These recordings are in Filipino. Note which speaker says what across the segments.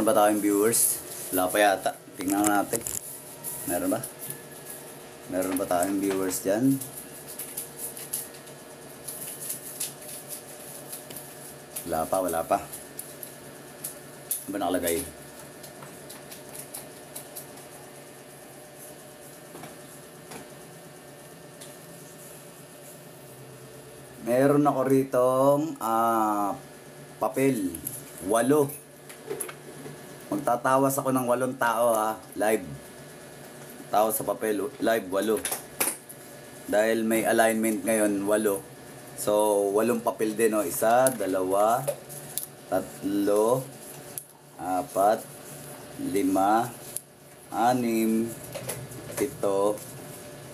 Speaker 1: na ba tayong viewers? Wala pa yata. Tingnan natin. Meron ba? Meron ba tayong viewers dyan? Wala pa, wala pa. Ano ba nakalagay? Meron ako ritong papel. 8. Magtatawas ako ng 8 tao ha. Live. Tao sa papel. Live 8. Dahil may alignment ngayon 8. So 8 papel din o. 1, 2, 3, 4, 5, 6, 6, 7.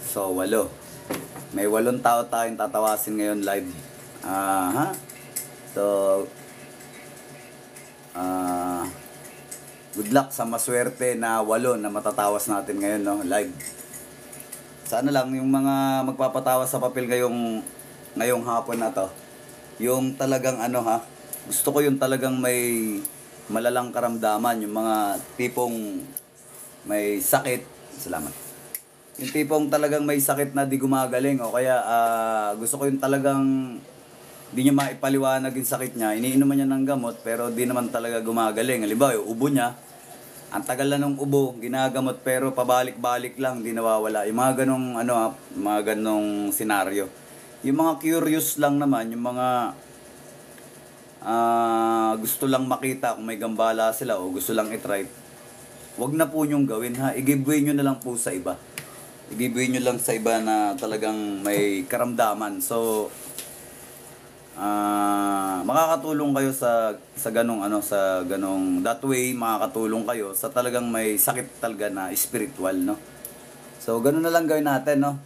Speaker 1: So 8. May 8 tao tayong tatawasin ngayon live. So good luck sa maswerte na 8 na matatawas natin ngayon, no, live. Sana lang yung mga magpapatawas sa papel ngayong hapon na to, yung talagang gusto ko yung talagang may malalang karamdaman, yung mga tipong may sakit. Salamat. Yung tipong talagang may sakit na di gumagaling, o kaya gusto ko yung talagang di niya maipaliwanag yung sakit niya, iniinuman niya ng gamot pero di naman talaga gumagaling. Halimbawa yung ubo niya, ang tagal na ng ubo, ginagamot pero pabalik-balik lang, di nawawala. Yung mga ganong mga ganong senaryo. Yung mga curious lang naman, yung mga gusto lang makita kung may gambala sila o gusto lang i-try, wag na po nyong gawin ha. I-giveaway nyo na lang po sa iba. I-giveaway nyo lang sa iba na talagang may karamdaman. So makakatulong kayo sa ganong that way makakatulong kayo sa talagang may sakit talaga na spiritual, no. So ganun na lang gawin natin, no.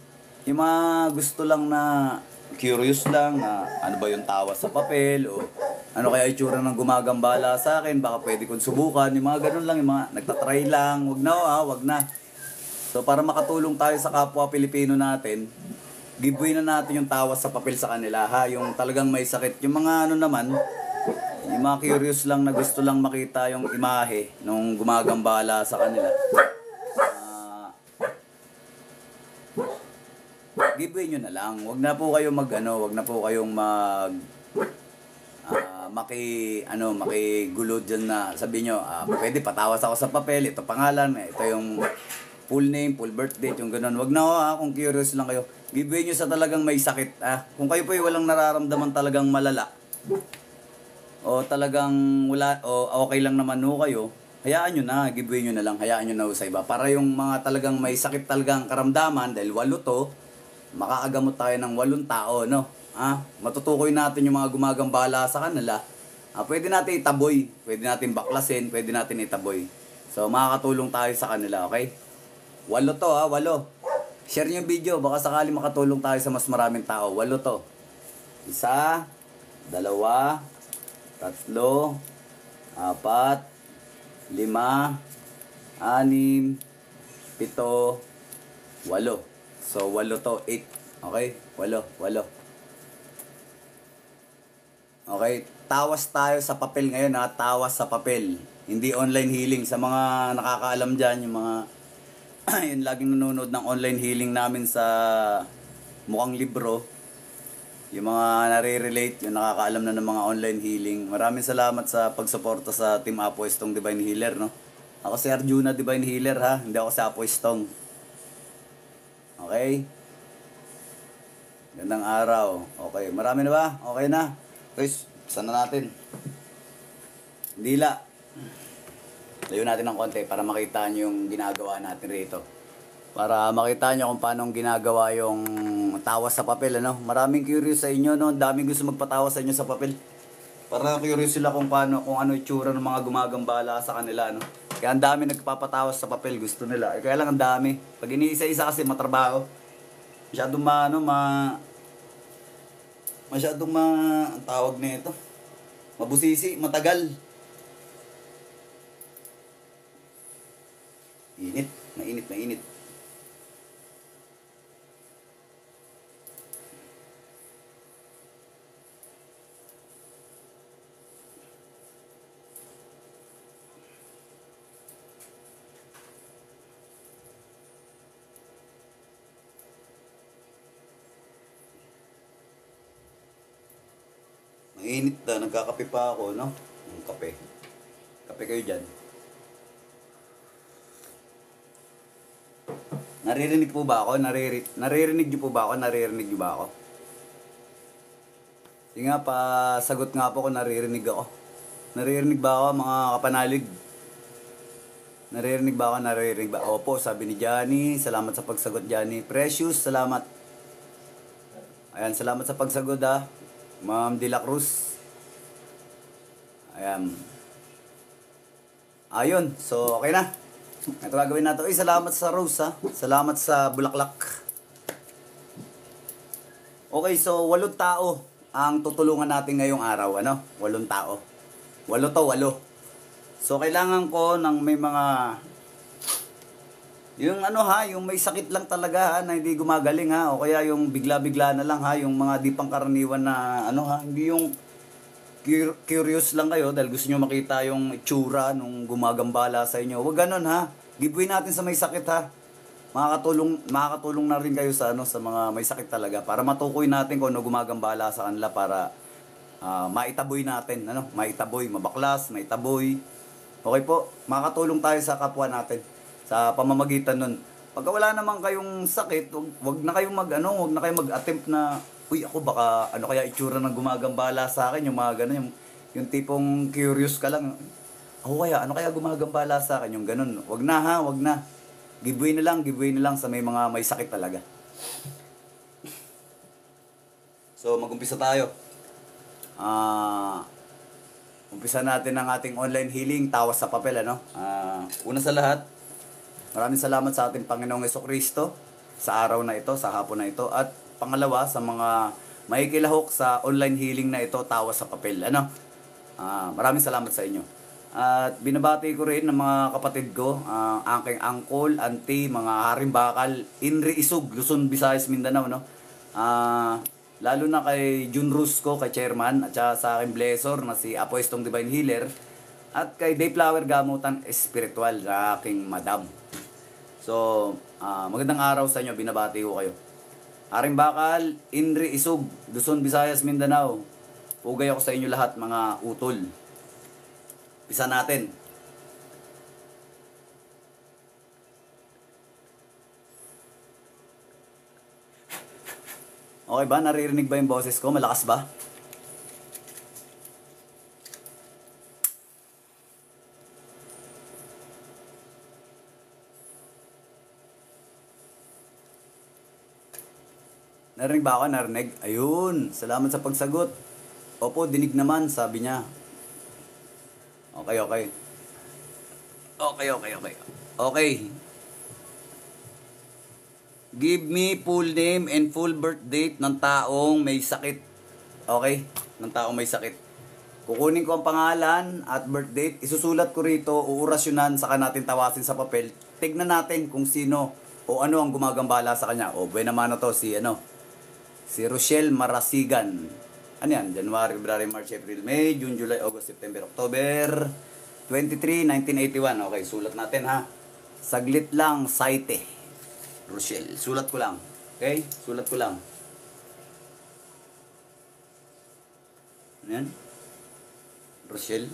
Speaker 1: Yung mga gusto lang na curious lang na ano ba yung tawa sa papel o ano kaya itsura ng gumagambala sa akin, baka pwede kong subukan, yung mga ganun lang, yung mga nagtatry lang, wag na. So para makatulong tayo sa kapwa Pilipino natin, giveaway na natin yung tawas sa papel sa kanila ha, yung talagang may sakit. Yung mga naman, yung mga curious lang na gusto lang makita yung imahe nung gumagambala sa kanila, giveaway nyo na lang. Wag na po kayong makigulo dyan na sabihin nyo, pwede patawas ako sa papel, ito pangalan, ito yung full name, full birth date, yung ganun. Wag na kung curious lang kayo. Giveaway nyo sa talagang may sakit. Kung kayo po ay walang nararamdaman talagang malala, o talagang wala, o okay lang naman ho kayo, hayaan nyo na, giveaway nyo na lang, hayaan nyo na ho sa iba. Para yung mga talagang may sakit talagang karamdaman, dahil 8 to, makakagamot tayo ng 8 tao, no? Matutukoy natin yung mga gumagambala sa kanila. Pwede natin itaboy, pwede natin baklasin, pwede natin itaboy. So makakatulong tayo sa kanila, okay? 8 to 8. Share nyo yung video, baka sakali makatulong tayo sa mas maraming tao. 8 to. 1, 2, 3, 4, 5, 6, 7, 8. So 8 to 8. Okay? 8. Okay, tawas tayo sa papel ngayon ha. Tawas sa papel. Hindi online healing. Sa mga nakakaalam dyan, yung mga yun, laging nanonood ng online healing namin sa mukhang libro, yung mga nare-relate, yung nakakaalam na ng mga online healing. Maraming salamat sa pagsuporta sa Team Apo Estong Divine Healer, no. Ako si Arjuna Divine Healer ha, hindi ako si Apo Estong. Okay, gandang araw. Okay, marami na ba? Okay na. Guys, sana natin dila. Layo natin ng konti para makita nyo yung ginagawa natin rito. Para makita nyo kung paano ginagawa yung tawas sa papel, ano. Maraming curious sa inyo, no. Daming gusto magpatawas sa inyo sa papel. Para curious sila kung ano itsura ng mga gumagambala sa kanila, no. Kaya ang dami nagpapatawas sa papel, gusto nila. Kaya lang ang dami. Pag iniisa-isa kasi matrabaho. Masyadong ang tawag nito, mabusisi, matagal. Mainit. init na, nagkakape pa ako, no? Yung kape. Kape kayo dyan. Naririnig po ba ako? Naririnig niyo po ba ako? Naririnig niyo ba ako? Sige nga, sagot nga po kung naririnig ako. Naririnig ba ako, mga kapanalig? Naririnig ba ako? Naririnig ba? Opo, sabi ni Johnny. Salamat sa pagsagot, Johnny. Precious, salamat. Ayan, salamat sa pagsagot, ha. Ma'am De La Cruz. Ayan. Ayun, so okay na. Ito gagawin natin. Uy, salamat sa rose, ha. Salamat sa bulaklak. Okay, so 8 tao ang tutulungan natin ngayong araw, ano? 8 tao. 8 to 8. So kailangan ko ng may mga yung ano ha, yung may sakit lang talaga ha, na hindi gumagaling ha, o kaya yung bigla-bigla na lang ha, yung mga di pangkaraniwan na ano ha, hindi yung curious lang kayo dahil gusto nyo makita yung itsura nung gumagambala sa inyo. Huwag ganun ha. Giveaway natin sa may sakit ha. Makakatulong na rin kayo sa ano sa mga may sakit talaga para matukoy natin kung ano gumagambala sa kanila para maitaboy natin, ano? Maitaboy, mabaklas, maitaboy. Okay po, makakatulong tayo sa kapwa natin sa pamamagitan nun. Pagka wala naman kayong sakit, wag na kayong wag na kayong mag-attempt na uy, ako baka ano kaya itsura ng gumagambala sa akin, yung mga ganun, yung tipong curious ka lang. Ako kaya, ano kaya gumagambala sa akin, yung ganun. Wag na ha, wag na. Giveaway na lang sa may mga may sakit talaga. So, mag-umpisa tayo. Umpisa natin ang ating online healing, tawas sa papel, ano? Una sa lahat, maraming salamat sa ating Panginoong Jesucristo sa araw na ito, sa hapon na ito, at pangalawa, sa mga makikilahok sa online healing na ito, tawas sa papel. Ano? Maraming salamat sa inyo. At binabati ko rin ng mga kapatid ko, aking uncle, auntie, mga haring bakal, Inri Isug, Luzon, Visayas, Mindanao. No? Lalo na kay Jun Rusco, kay Chairman, at sa aking blessor na si Apoistong Divine Healer, at kay Dayflower Gamutan Espiritual, sa aking madam. So, magandang araw sa inyo, binabati ko kayo. Haring bakal, Inri Isug, Luzon, Visayas, Mindanao. Pugay ako sa inyo lahat, mga utol. Pisa natin. Okay ba? Naririnig ba yung boses ko? Malakas ba? Narinig ba ako? Narinig? Ayun. Salamat sa pagsagot. Opo, dinig naman, sabi niya. Okay. Okay. Give me full name and full birth date ng taong may sakit. Okay? Ng taong may sakit. Kukunin ko ang pangalan at birth date. Isusulat ko rito, uurasyonan, saka natin tawasin sa papel. Tignan natin kung sino o ano ang gumagambala sa kanya. O, buena mano to, si Rochelle Marasigan. Ano yan? January, February, March, April, May, June, July, August, September, October 23, 1981. Okay, sulat natin ha. Saglit lang, Saite. Rochelle. Sulat ko lang. Okay? Sulat ko lang. Ano yan? Rochelle.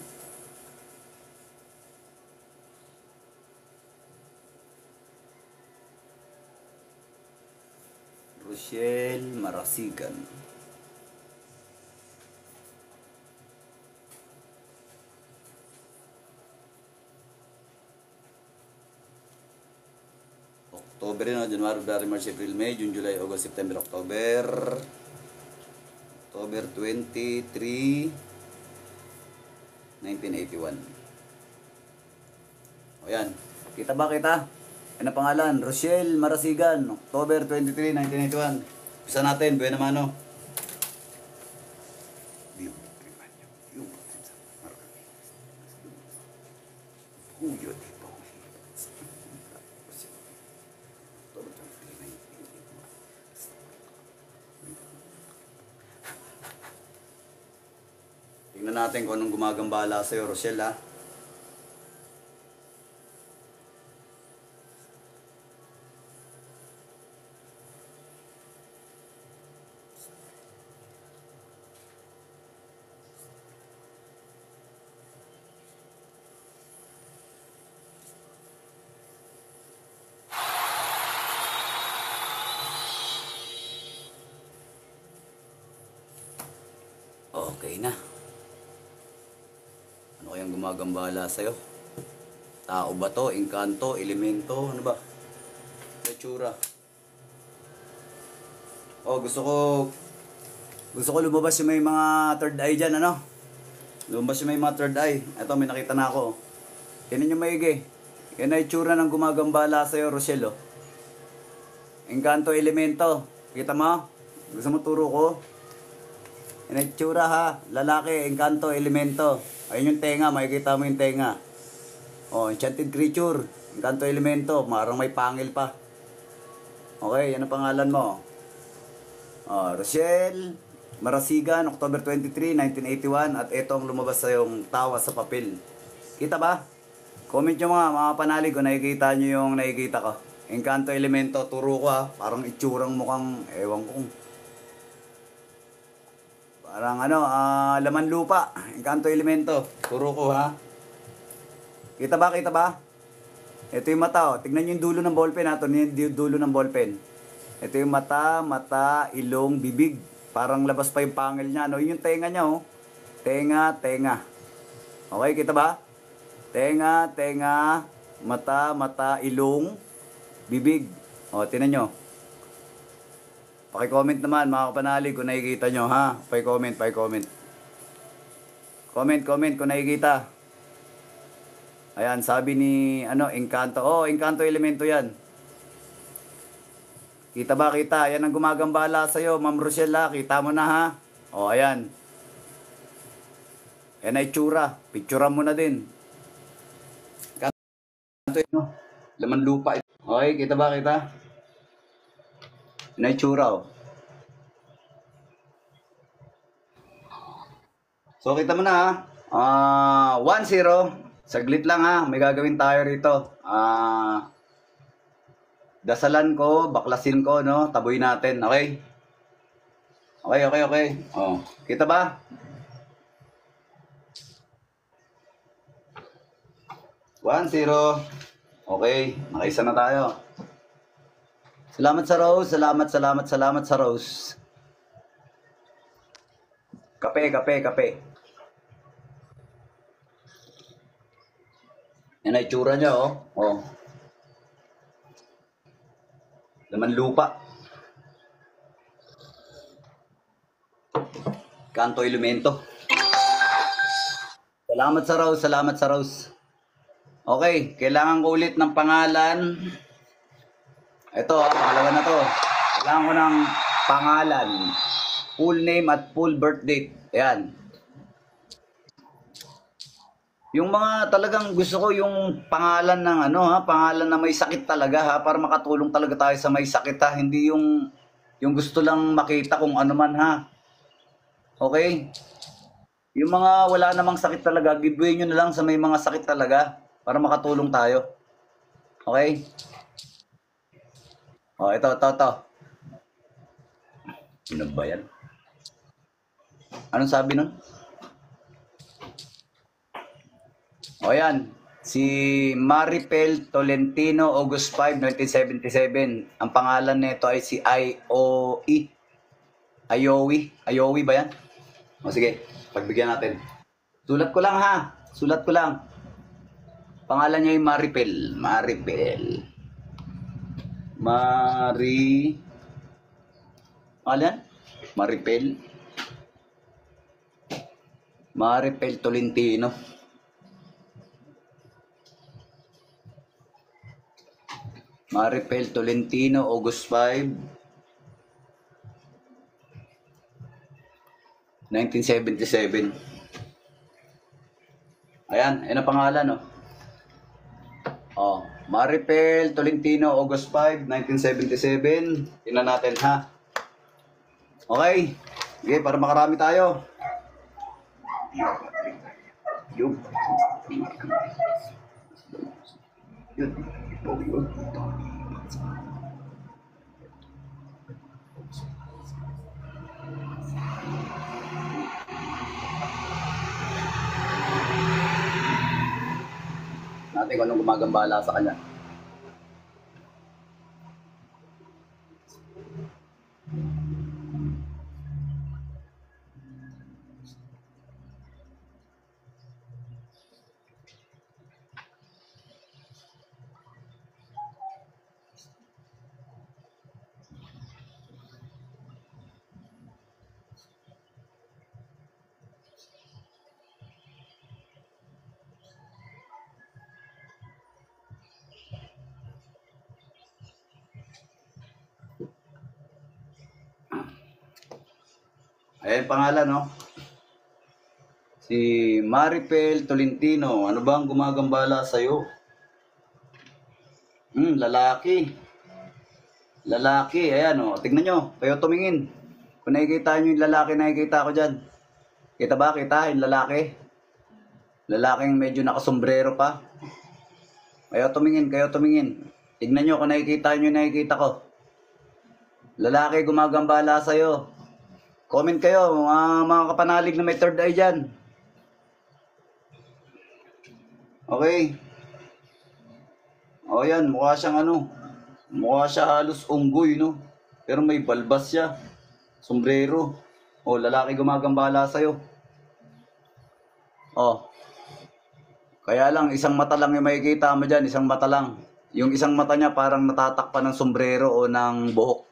Speaker 1: Rochelle Marasigan. October na, January, February, March, April, May, June, July, August, September, October 23, 1981. O yan. Kita ba kita? Ano pangalan? Rochelle Marasigan, October 23, 1981. Bisa natin, buena mano. Tingnan natin kung anong gumagambala sa'yo, Rochelle, ha? Okay na. Ano kayang gumagambala sa'yo? Tao ba to? Engkanto? Elemento? Ano ba? Itsura. Oh, gusto ko lumabas yung may mga third eye dyan, ano? Lumabas yung may mga third eye. Ito, may nakita na ako. Yan yung maigi. Yan ay itsura ng gumagambala sa'yo, Rochelle, oh. Engkanto, elemento. Kita mo? Gusto mo turo ko? Yan ay itsura, ha? Lalaki, engkanto, elemento. Ayun yung tenga, makikita mo yung tenga. Oh, enchanted creature. Engkanto, elemento. Marang may pangil pa. Okay, yan ang pangalan mo. Oh, Rochelle Marasigan, October 23, 1981. At ito ang lumabas sa yung tawa sa papel. Kita ba? Comment nyo mga panalig kung nakikita nyo yung nakikita ko. Engkanto, elemento, turo ko, ha. Parang itsurang mukhang, ewan ko. Parang laman lupa. Engkanto, elemento, turo ko, ha. Kita ba? Kita ba? Ito yung mata, oh. Tignan nyo yung dulo ng ballpen, ha. Ito yung dulo ng ballpen. Ito yung mata, ilong, bibig. Parang labas pa yung pangil niya, no? Yun yung tenga niya, oh. Tenga. Okay, kita ba? Tenga, mata, ilong, bibig. O, tinan nyo. Paki-comment naman, mga kapanalig, kung nakikita nyo, ha? Paki-comment. Comment kung nakikita. Ayan, sabi ni, engkanto. Oh, engkanto elemento yan. Kita ba? Kita. Yan ang gumagambala sa'yo, Ma'am Rochelle. Kita mo na, ha? O, ayan. Yan ay tsura. Picturean mo na din. Kanto, laman lupa. Okay, kita ba? Kita? Yan ay tsura, oh. So, kita mo na, ha? 1-0. Saglit lang, ha? May gagawin tayo rito. Dasalan ko, baklasin ko, no? Taboy natin, okay? Okay. Oh, kita ba? 1-0. Okay, nakaisa na tayo. Salamat sa Rose, salamat sa Rose. Kape. Yan ay tsura niya, oh. Oh. Laman lupa. Kanto elemento. Salamat sa Rose. Okay, kailangan ko ulit ng pangalan. Ito, pangalawa na to. Kailangan ko ng pangalan, full name at full birth date. Ayan. Yung mga talagang gusto ko yung pangalan ng pangalan na may sakit talaga, ha, para makatulong talaga tayo sa may sakit, ha. Hindi yung gusto lang makita kung ano man, ha. Okay? Yung mga wala namang sakit talaga, giveaway nyo na lang sa may mga sakit talaga para makatulong tayo. Okay? Oh, ito. Ano ba yan? Anong sabi nun? O yan, si Maripel Tolentino, August 5, 1977. Ang pangalan nito ay si Ioe. Ioe ba yan? O sige, pagbigyan natin. Sulat ko lang, ha. Pangalan niya ay Maripel. Maripel Tolentino. Maripel Tolentino, August 5, 1977. Ayan ang pangalan, oh. Oh, Maripel Tolentino, August 5, 1977. Tingnan natin, ha. Okay. Okay, para makarami tayo. Yun. Natin kung anong gumagambala sa kanya. Ayan pangalan, no? Si Maripel Tolentino. Ano ba ang gumagambala sa'yo? Lalaki. Lalaki, ayan, oh. Tignan nyo, kayo tumingin. Kung nakikita nyo yung lalaki nakikita ko dyan. Kita ba? Kita yung lalaki? Lalaking medyo nakasombrero pa. Kayo tumingin, kayo tumingin. Tignan nyo kung nakikita nyo yung nakikita ko. Lalaki gumagambala sa'yo. Comment kayo, mga kapanalig na may third eye dyan. Okay. O yan, mukha siyang ano. Mukha siya halos unggoy, no? Pero may balbas siya. Sombrero. O, lalaki gumagambala sa'yo. O. Kaya lang, isang mata lang yung makikita mo dyan. Isang mata lang. Yung isang mata niya parang natatakpan ng sombrero o ng buhok.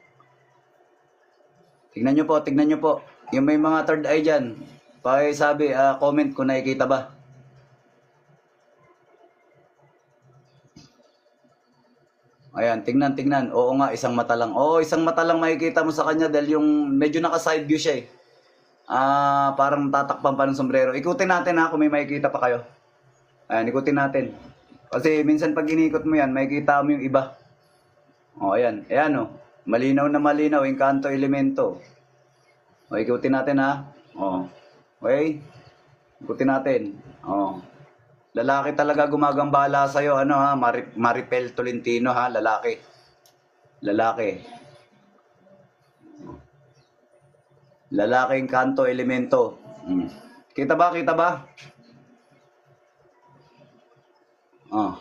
Speaker 1: Tignan nyo po, tignan nyo po. Yung may mga third eye dyan. Pakisabi, comment kung nakikita ba. Ayan, tingnan, tingnan. Oo nga, isang mata lang. Oo, isang mata lang makikita mo sa kanya dahil yung medyo naka-side view siya eh. Parang tatakpan pa ng sombrero. Ikutin natin ha kung may makikita pa kayo. Ayan, ikutin natin. Kasi minsan pag inikot mo yan, makikita mo yung iba. O, ayan. Ayan o. Malinaw na malinaw, Encanto Elemento. O, ikutin natin ha. O. Okay? Ikutin natin. O. Lalaki talaga gumagambala sa'yo, ano ha, Maripel Tolentino ha, lalaki. Lalaki. Lalaking kanto, elemento. Kita ba, kita ba? Oh.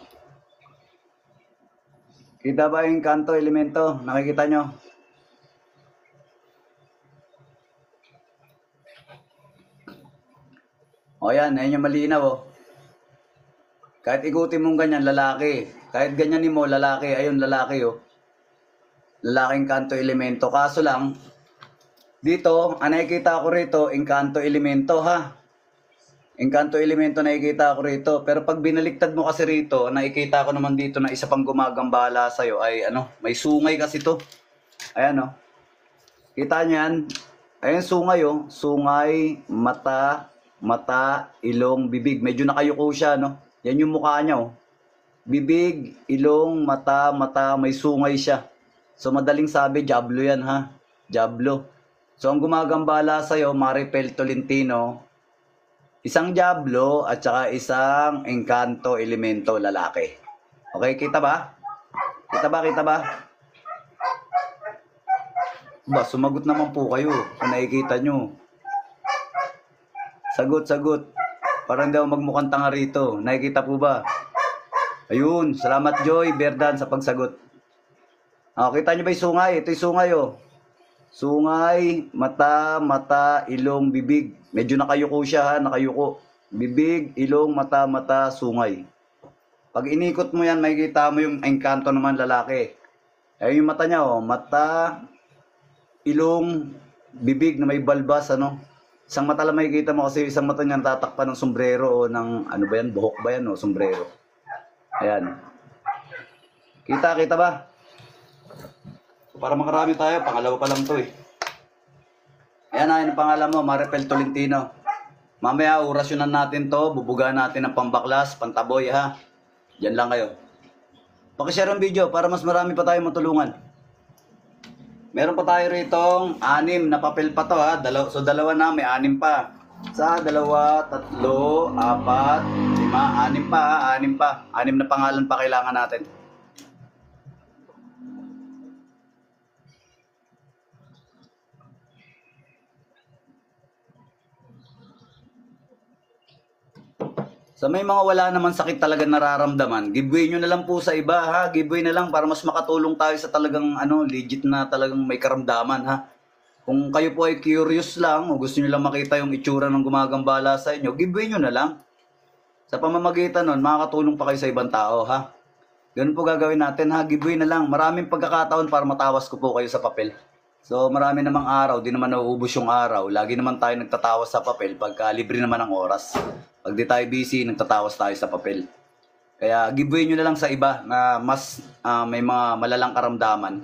Speaker 1: Kita ba yung kanto, elemento? Nakikita nyo? O yan, ayun yung malinaw oh. Kahit ikutin mong ganyan, lalaki. Kahit ganyanin mo, lalaki. Ayun, lalaki, oh. Lalaking kanto elemento. Kaso lang, dito, nakikita ko rito, Encanto Elemento, ha? Encanto Elemento nakikita ko rito. Pero pag binaliktad mo kasi rito, nakikita ko naman dito na isa pang gumagambala sa'yo ay, ano, may sungay kasi to. Ayan, oh. Kita niyan? Ayan, sungay, oh. Sungay, mata, ilong, bibig. Medyo nakayuko siya, no? Yan yung mukha niya, oh. Bibig, ilong, mata, may sungay siya. So, madaling sabi, Diablo yan, ha? Diablo. So, ang gumagambala sa'yo, Maripel Tolentino, isang Diablo at saka isang Encanto Elemento lalaki. Okay, kita ba? Kita ba, kita ba? Ba, sumagot naman po kayo kung nakikita nyo. Sagot, sagot. Parang daw magmukhang tanga rito. Nakikita po ba? Ayun, salamat Joy Berdan sa pagsagot. Kita nyo ba yung sungay? Ito yung sungay oh. Sungay, mata, ilong, bibig. Medyo nakayuko siya ha, nakayuko. Bibig, ilong, mata, sungay. Pag inikot mo yan, makikita mo yung Encanto naman lalaki. Ayun yung mata niya oh. Mata, ilong, bibig na may balbas ano. Isang mata lang makikita mo kasi isang mata niya tatakpan ng sombrero o ng ano ba yan, buhok ba yan o sombrero. Ayan. Kita ba? So, para makarami tayo, pangalawa pa lang to eh. Ayan ang pangalan mo, Maripel Tolentino. Mamaya orasyonan natin to, bubugaan natin ng pambaklas, pantaboy ha. Diyan lang kayo. Pakishare ang video para mas marami pa tayo matulungan. Meron pa tayo ritong 6 na papel pa to ha. So dalawa na, may 6 pa. Sa 2, 3, 4, 5, 6 pa ha. 6 pa. 6 na pangalan pa kailangan natin. Sa may mga wala naman sakit talaga nararamdaman, giveaway nyo na lang po sa iba ha. Giveaway na lang para mas makatulong tayo sa talagang ano, legit na talagang may karamdaman ha. Kung kayo po ay curious lang o gusto nyo lang makita yung itsura ng gumagambala sa inyo, giveaway nyo na lang. Sa pamamagitan nun, makakatulong pa kayo sa ibang tao ha. Ganun po gagawin natin ha, giveaway na lang. Maraming pagkakataon para matawas ko po kayo sa papel. So marami namang araw, di naman nauubos yung araw. Lagi naman tayo nagtatawas sa papel pagka libre naman ang oras. Pag di tayo busy, nagtatawas tayo sa papel. Kaya giveaway nyo na lang sa iba na mas may mga malalang karamdaman.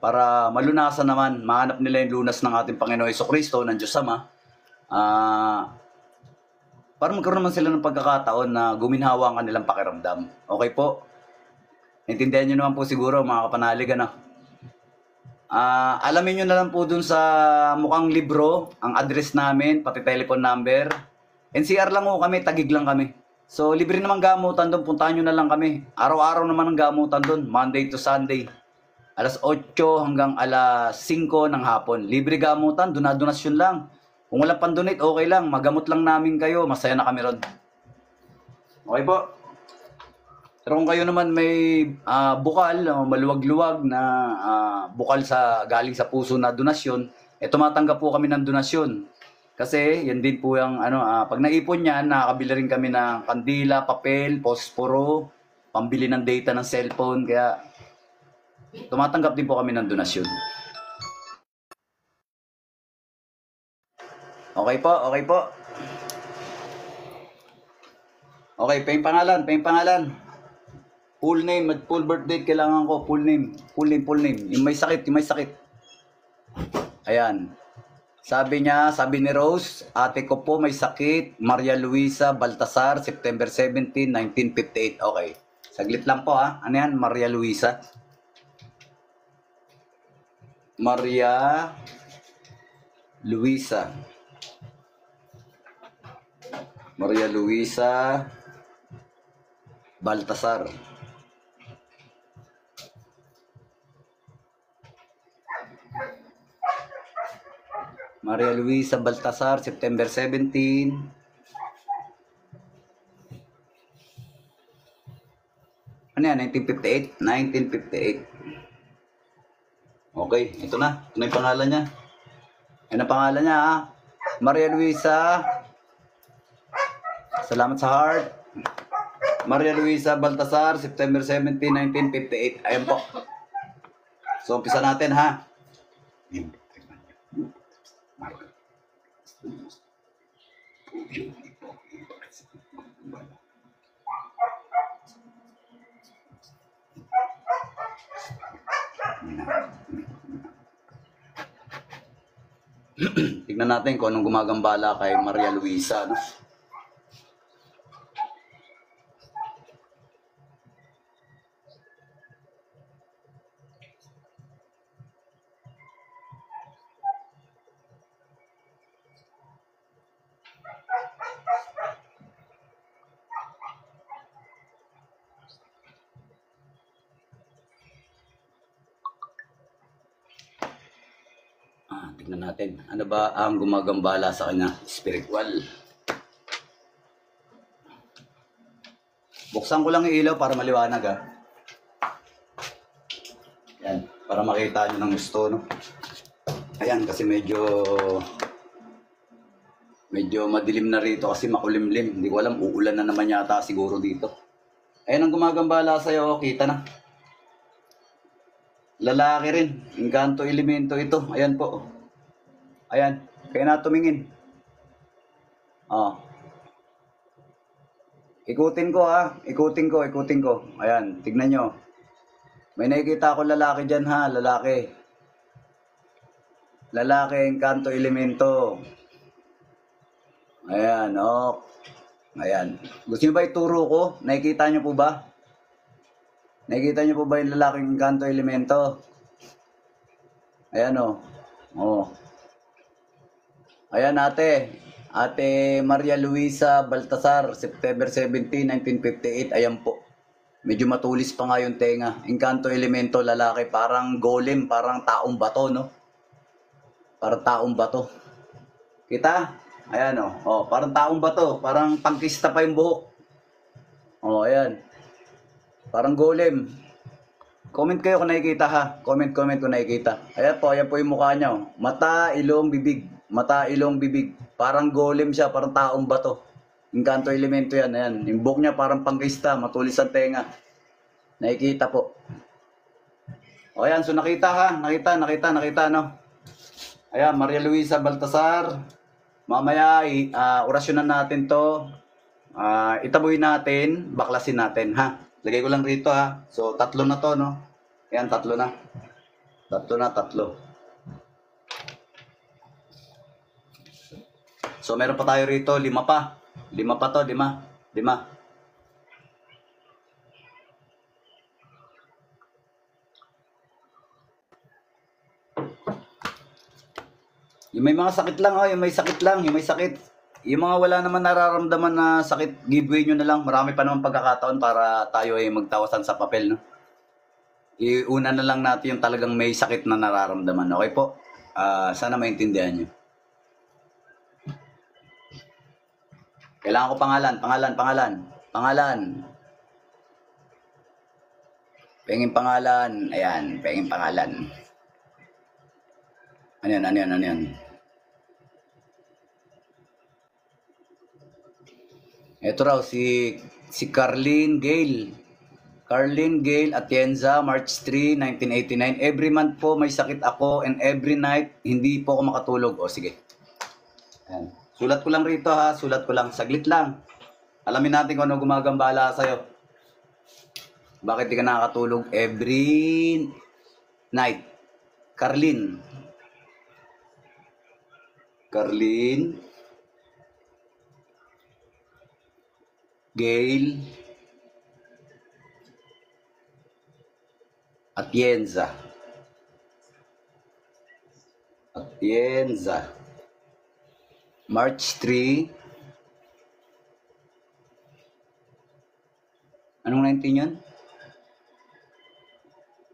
Speaker 1: para malunasan naman, mahanap nila yung lunas ng ating Panginoon Jesucristo, ng Diyos Ama. Para magkaroon naman sila ng pagkakataon na guminhawa ang kanilang pakiramdam. Okay po? Naintindihan nyo naman po siguro mga kapanalig, ano? Alamin nyo na lang po dun sa mukhang libro, ang address namin, pati telephone number. NCR lang po kami, Taguig lang kami. So, libre naman gamutan doon, puntahan nyo na lang kami. Araw-araw naman ang gamutan doon, Monday to Sunday. Alas 8 hanggang alas 5 ng hapon. Libre gamutan, donasyon lang. Kung walang pandonate, okay lang. Magamot lang namin kayo, masaya na kami ron. Okay po? Pero kung kayo naman may bukal, maluwag-luwag na bukal sa galing sa puso na donasyon, tumatanggap po kami ng donasyon. Kasi yan din po yung pag naipon yan, nakakabili rin kami ng kandila, papel, posporo, pambili ng data ng cellphone, kaya tumatanggap din po kami ng donasyon. Okay po, okay po. Okay, paying pangalan. Full name at full birth date kailangan ko, full name. Yung may sakit. Ayan. Sabi ni Rose, ate ko po may sakit, Maria Luisa Baltasar, September 17, 1958. Okay. Saglit lang po ha. Ano yan? Maria Luisa. Baltasar. Maria Luisa Baltasar, September 17. Ano yan? 1958? 1958. Okay, ito na. Ito na yung pangalan niya. Ano pangalan niya ha? Maria Luisa. Salamat sa heart. Maria Luisa Baltasar, September 17, 1958. Ayan po. So, umpisa natin ha. Tignan natin kung anong gumagambala kay Maria Luisa, no? Tignan natin. Ano ba ang gumagambala sa kanya? Spiritual. Buksan ko lang yung ilaw para maliwanag ha. Yan. Para makita nyo ng gusto, no? Ayan, kasi medyo madilim na rito kasi makulimlim. Hindi ko alam, uulan na naman yata siguro dito. Ayan ang gumagambala sa'yo, kita na. Lalaki rin. Engkanto elemento ito. Ayan po. Ayan. Kaya na tumingin. Ikutin ko ha. Ikutin ko. Ayan. Tignan nyo. May nakikita ako lalaki dyan ha. Lalaki. Engkanto elemento. Ayan. Ayan. Gusto nyo ba ituro ko? Nakikita nyo po ba? Nakikita niyo po ba yung lalaking engkanto elemento? Ayan Ayan ate. Ate Maria Luisa Baltasar, September 17, 1958. Ayan po. Medyo matulis pa nga yung tenga. Engkanto elemento, lalaki. Parang golem, parang taong bato, no? Parang taong bato. Kita? Ayan parang taong bato. Parang pangkista pa yung buhok. Ayan. Parang golem. Comment kayo kung nakikita ha. Comment kung nakikita. Ayan po yung mukha niya. Mata, ilong, bibig. Parang golem siya, parang taong bato. Engkanto elemento yan. Ayan. Yung buhok niya parang pangkista, matulis ang tenga. Nakikita po. Ayan, so nakita ha. Nakita, no? Ayan, Maria Luisa Baltasar. Mamaya, orasyonan natin to. Itaboy natin, baklasin natin ha. Lagay ko lang rito ha. So, 3 na to, no? Ayan, 3 na. Tatlo na, tatlo. So, meron pa tayo rito. 5 pa. 5 pa to, 5. 5. Yung may mga sakit lang, yung may sakit lang, yung may sakit. Yung mga wala naman nararamdaman na sakit, giveaway nyo na lang. Marami pa naman pagkakataon para tayo ay magtawasan sa papel, no? Iuna na lang natin yung talagang may sakit na nararamdaman. Okay po? Sana maintindihan nyo. Kailangan ko pangalan. Pengin pangalan. Ayan, pengin pangalan. Ano yan? Ito raw, si Carlene Gale. Carlene Gale Atienza, March 3, 1989. Every month po may sakit ako and every night hindi po ako makatulog. O sige. Ayan. Sulat ko lang rito ha, sulat ko lang. Saglit lang. Alamin natin kung ano gumagambala sa'yo. Bakit di ka nakakatulog every night? Carlene Gale Atienza. March 3. Anong 19 yun?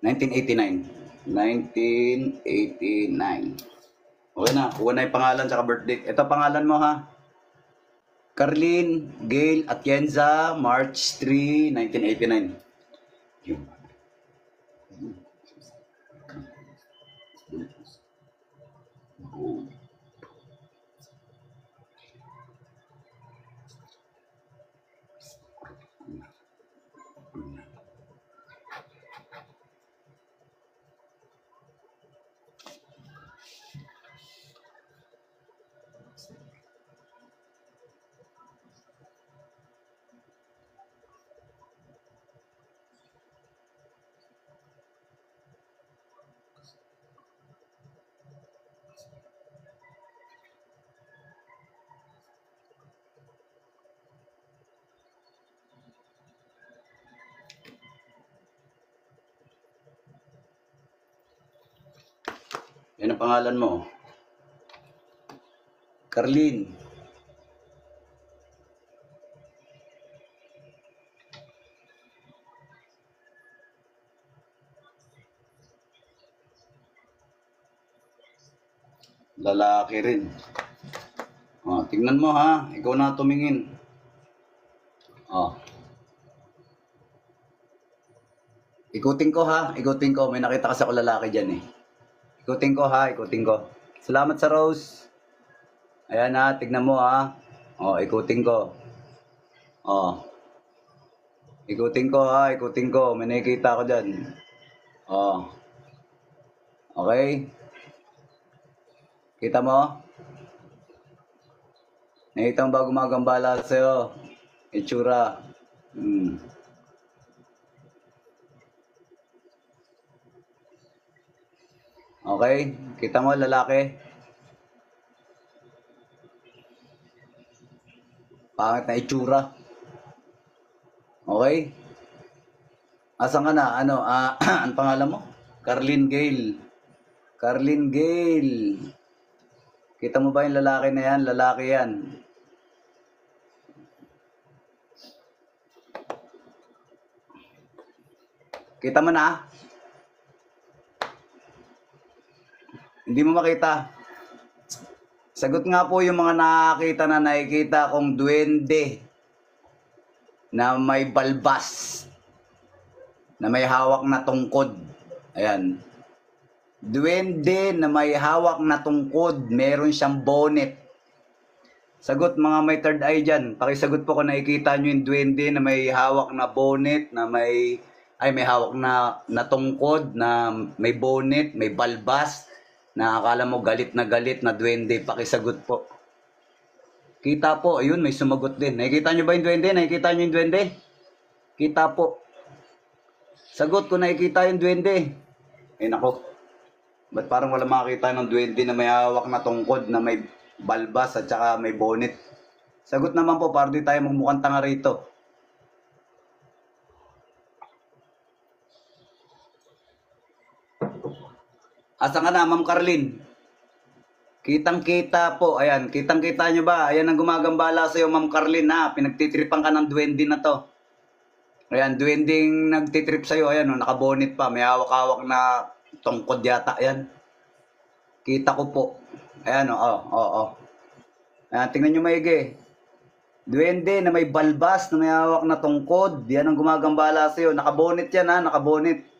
Speaker 1: 1989. Okay na, kuha na yung pangalan tsaka birthday. Ito pangalan mo ha. Carlene Gale Atienza, March 3, 1989. Yun. Yan ang pangalan mo. Carlene. Lalaki rin. Tingnan mo ha. Ikaw na tumingin. Ikutin ko ha. May nakita kasi ako lalaki dyan eh. Ikutin ko. Salamat sa rose. Ayan ha, tignan mo ha. Ikutin ko. Ikutin ko. May nakikita ko dyan. Okay. Kita mo? Nakita mo ba gumagambala sa'yo? Itsura. Okay? Kita mo, lalaki? Pangit na itsura. Okay? Asan ka na? Ano pangalan mo? Carlene Gale. Kita mo ba yung lalaki na yan? Lalaki yan. Kita mo na? Hindi mo makita. Sagot nga po yung mga nakikita kong duwende na may balbas, na may hawak na tungkod. Ayan. Duwende na may hawak na tungkod, meron siyang bonnet. Sagot mga may third eye dyan. Pakisagot po kung nakikita nyo yung duwende na may hawak na bonnet, na may hawak na tungkod, na may bonnet, may balbas, na akala mo galit na duwende. Pakisagot po. Kita po, ayun, may sumagot din. Nakikita nyo ba yung duwende? Kita po. Sagot kung nakikita yung duwende. Nako. Ba't parang wala makakita ng duwende na may hawak na tungkod na may balbas at saka may bonnet? Sagot naman po, para di tayo magmukhang tanga rito. Asa ka na, Ma'am Carlin? Kitang-kita po. Ayan, kitang-kita nyo ba? Ayan ang gumagambala sa'yo, Ma'am Carlin, ha? Pinagtitripan ka ng duwende na to. Ayan, duwending nagtitrip sa'yo. Ayan, oh, nakabonit pa. May hawak-hawak na tungkod yata. Ayan. Kita ko po. Ayan, oh. Ayan, tingnan nyo maigi. Duwende na may balbas, na may hawak na tungkod. Yan ang gumagambala sa'yo. Nakabonit yan, ha? Nakabonit.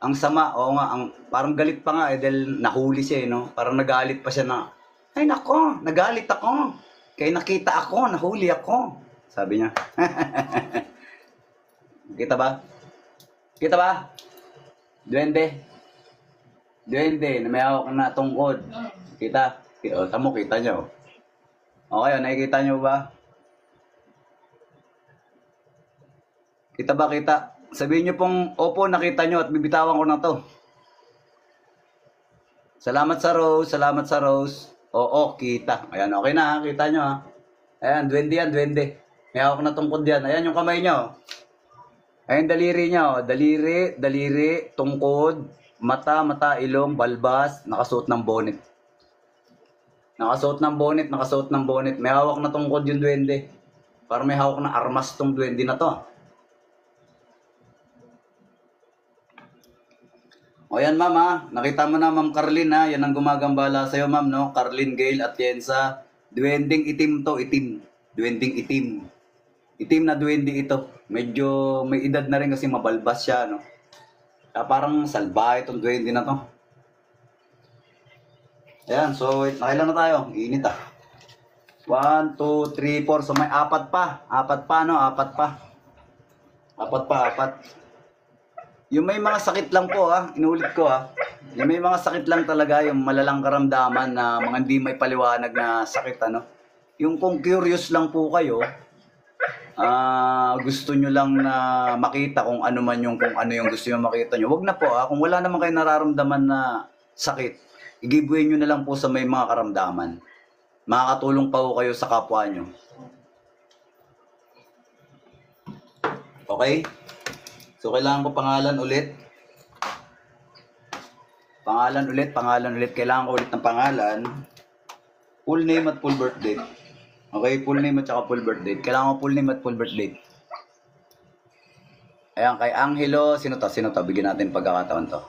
Speaker 1: Ang sama, oo nga, parang galit pa nga dahil nahuli siya no? Parang nagalit pa siya na, ay nako, nagalit ako. Kaya nakita ako, nahuli ako. Sabi niya. Kita ba? Kita ba? Duwende. Duwende na may hawak na tungkod. Kita? O, tamo, kita niyo. Okay, nakikita niyo ba? Kita ba, kita? Sabihin niyo pong, opo, nakita niyo at bibitawan ko na to. Salamat sa Rose, salamat sa Rose. Oo, kita. Ayan, okay na, kita niyo ha. Ayan, duwende yan, duwende. May hawak na tungkod yan. Ayan yung kamay niyo. Ayan, daliri niyo. Daliri, daliri, tungkod, mata, ilong, balbas, nakasuot ng bonnet. Nakasuot ng bonnet, nakasuot ng bonnet. May hawak na tungkod yung duwende. Parang may hawak na armas tong duwende na to. O yan, ma'am, ha? Nakita mo na, Ma'am Carlin, ha? Yan ang gumagambala sa'yo, ma'am, no? Carlin Gale Atienza. Duwending itim to, itim. Duwending itim. Itim na duwende ito. Medyo may edad na rin kasi mabalbas siya, no? Kaya parang salbahe itong duwende na to. Ayan, so, nakailan na tayo? Init, ah. 1, 2, 3, 4. So, may apat pa. Apat pa, no? Apat pa. Apat. Yung may mga sakit lang po, ha? Inulit ko, ha? Yung may mga sakit lang talaga, yung malalang karamdaman na mga hindi may paliwanag na sakit, ano? Yung kung curious lang po kayo, gusto nyo lang na makita kung ano man yung, kung ano yung gusto nyo makita nyo. Wag na po, ha? Kung wala naman kayo nararamdaman na sakit, i-giveaway nyo na lang po sa may mga karamdaman. Makakatulong pa po kayo sa kapwa nyo. Okay? So, kailangan ko pangalan ulit. Pangalan ulit. Kailangan ko ulit ng pangalan. Full name at full birth date. Okay, full name at saka full birth date. Kailangan ko full name at full birth date. Ayan, kay Angelo. Sino to? Bigyan natin pagkakataon to.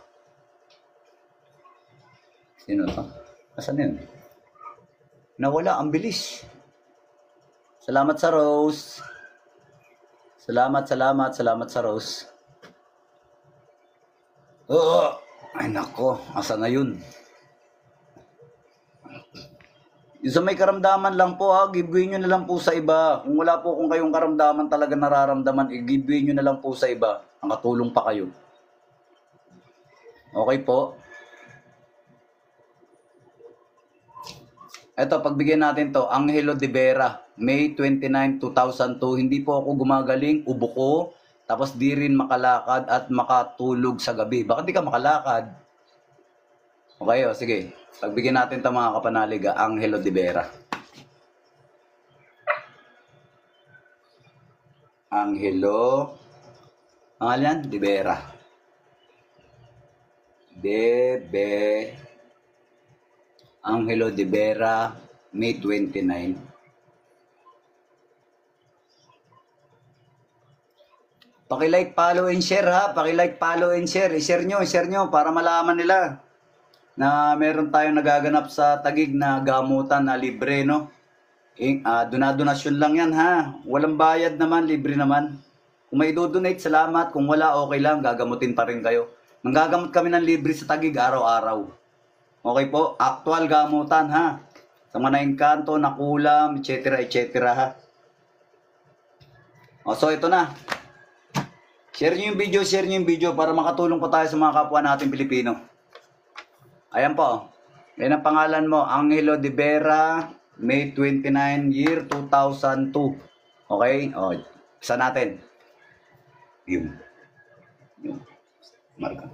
Speaker 1: Sino to? Asan yun? Nawala, ang bilis. Salamat sa Rose. Salamat sa Rose. Ay nako, asa na yun? Yung sa may karamdaman lang po, ha, giveaway nyo na lang po sa iba. Kung wala po kung kayong karamdaman talaga nararamdaman, i-giveaway nyo na lang po sa iba. Ang katulong pa kayo. Okay po? Eto, pagbigyan natin to, Angelo de Vera, May 29, 2002. Hindi po ako gumagaling, ubo ko. Tapos di rin makalakad at makatulog sa gabi. Bakit di ka makalakad? Okay, o sige. Pagbigyan natin ito mga kapanaliga, Angelo de Vera. Angelo. Pangalan? De Vera. Angelo de Vera, May 29. Paki-like, follow, and share, ha. Paki-like, follow, and share. I-share nyo para malaman nila na meron tayong nagaganap sa Taguig na gamutan na libre, no? Donasyon lang yan, ha. Walang bayad naman, libre naman. Kung may do-donate, salamat. Kung wala, okay lang. Gagamutin pa rin kayo. Manggagamot kami ng libre sa Taguig araw-araw. Okay po? Actual gamutan, ha. Sa mga naingkanto, nakulam, etc. ha. O, so ito na. Share nyo yung video para makatulong po tayo sa mga kapwa natin Pilipino. Ayan po. Yan ang pangalan mo. Angelo de Vera, May 29, year 2002. Okay? O, isa natin. Yung. Marka.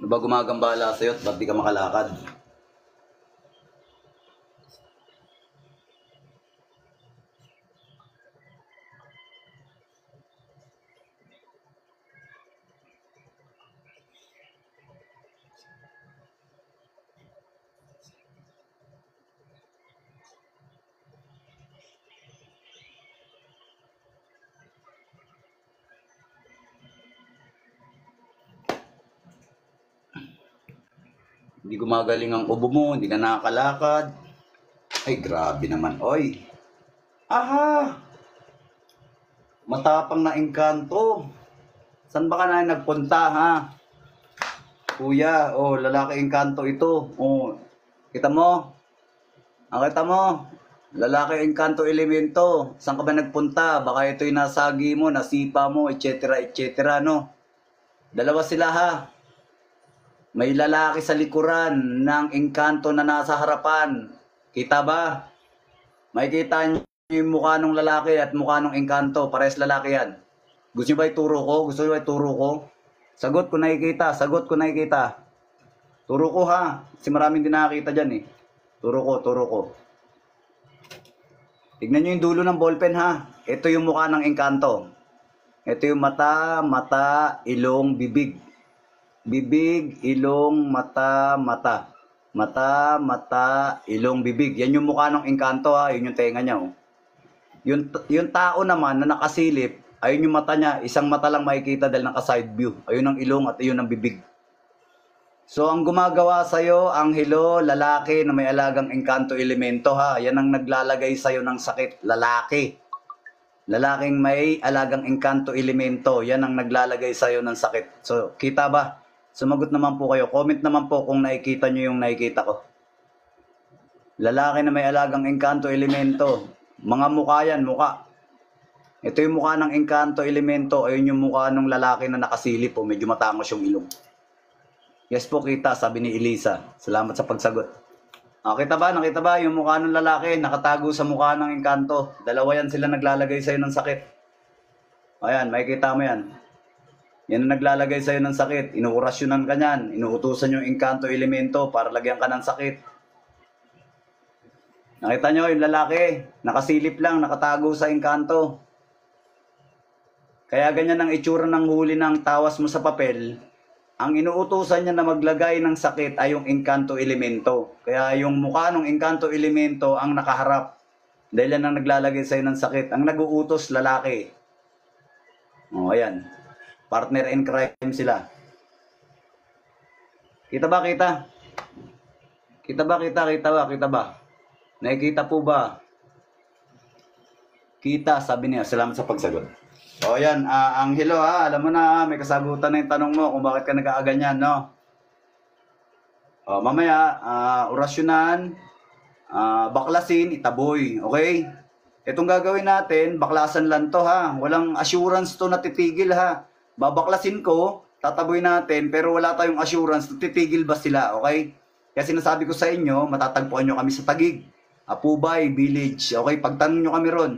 Speaker 1: Ano ba gumagambala sa'yo at ba't di ka makalakad? Hindi gumagaling ang ubo mo, hindi ka nakakalakad. Ay, grabe naman. Oy! Aha! Matapang na engkanto. Saan ba ka na nagpunta, ha? Kuya, oh, lalaki engkanto ito. Oh, kita mo? Kita mo? Lalaki engkanto elemento. Saan ka ba nagpunta? Baka ito'y nasagi mo, nasipa mo, etc. etc. no? Dalawa sila, ha? May lalaki sa likuran ng engkanto na nasa harapan. Kita ba? Makikita niyo yung mukha ng lalaki at mukha ng engkanto. Pares lalaki yan. Gusto niyo ba ituro ko? Gusto niyo ba ituro ko? Sagot ko nakikita. Sagot ko nakikita. Turo ko, ha? Kasi maraming din nakakita dyan, eh. Turo ko, turo ko. Tignan niyo yung dulo ng ballpen, ha? Ito yung mukha ng engkanto. Ito yung mata, mata, ilong, bibig. Bibig, ilong, mata, mata. Mata, mata, ilong, bibig. Yan yung mukha ng engkanto, ha. Yun yung tenga niya, oh. Yung tao naman na nakasilip, ayun yung mata niya. Isang mata lang makikita dahil naka-side view. Ayun ang ilong at ayun ang bibig. So, ang gumagawa sa'yo, ang hilo, lalaki na may alagang engkanto elemento, ha. Yan ang naglalagay sa'yo ng sakit. Lalaki. Lalaking may alagang engkanto elemento. Yan ang naglalagay sa'yo ng sakit. So, kita ba? Sumagot naman po kayo. Comment naman po kung nakikita nyo yung nakikita ko. Lalaki na may alagang engkanto elemento. Mga mukha yan, mukha. Ito yung mukha ng engkanto elemento. Ayun yung mukha ng lalaki na nakasilip po. Medyo matangos yung ilong. Yes po, kita, sabi ni Elisa. Salamat sa pagsagot. Kita ba? Nakita ba yung mukha ng lalaki nakatago sa mukha ng engkanto? Dalawa yan sila naglalagay sa'yo ng sakit. Ayan, makikita mo yan. Yan ang naglalagay sa'yo ng sakit. Inuurasyonan ka niyan. Inuutusan yung engkanto elemento para lagyan ka ng sakit. Nakita nyo yung lalaki, nakasilip lang, nakatago sa engkanto. Kaya ganyan ang itsura ng huli ng tawas mo sa papel. Ang inuutusan niya na maglagay ng sakit ay yung engkanto elemento. Kaya yung mukha ng engkanto elemento ang nakaharap. Dahil yan ang naglalagay sa'yo ng sakit. Ang nag-uutos, lalaki. O, ayan. Partner in crime sila. Kita ba, kita? Kita ba, kita, kita ba, kita ba? Nakikita po ba? Kita, sabi niya. Salamat sa pagsagot. O yan, ang hello, ha. Alam mo na, may kasagutan na yung tanong mo kung bakit ka nag-aaganyan, no? O, mamaya, orasyonan, baklasin, itaboy, okay? Itong gagawin natin, baklasan lang to, ha. Walang assurance to na titigil, ha. Babaklasin ko, tataboy natin, pero wala tayong assurance na titigil ba sila, okay? Kaya sinasabi ko sa inyo, matatagpuan nyo kami sa Taguig, Apubay Village, okay? Pagtanong nyo kami ron,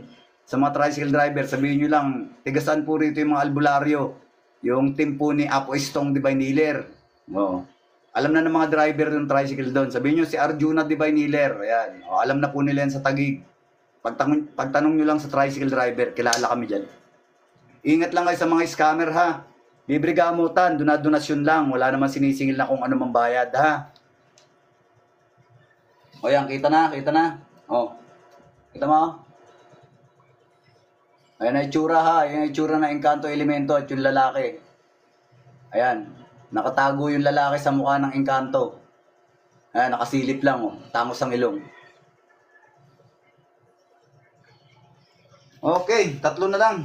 Speaker 1: sa mga tricycle driver, sabihin nyo lang, tigasan po rito yung mga albularyo, yung team po ni Apo Estong Divine Healer. Oo. Alam na ng mga driver ng tricycle doon. Sabihin nyo si Arjuna Divine Healer, ayan. O, alam na po nila yan sa Taguig. Pagtanong nyo lang sa tricycle driver, kilala kami dyan. Ingat lang kayo sa mga scammer, ha. Libre gamutan, donasyon lang. Wala naman sinisingil na kung ano mang bayad, ha. O yan, kita na, kita na. O, kita mo? Ayan ang itsura, ha. Ayan ang itsura ng engkanto elemento at yung lalaki. Ayan, nakatago yung lalaki sa mukha ng engkanto. Ayan, nakasilip lang, oh. Tangos ang ilong. Okay, tatlo na lang.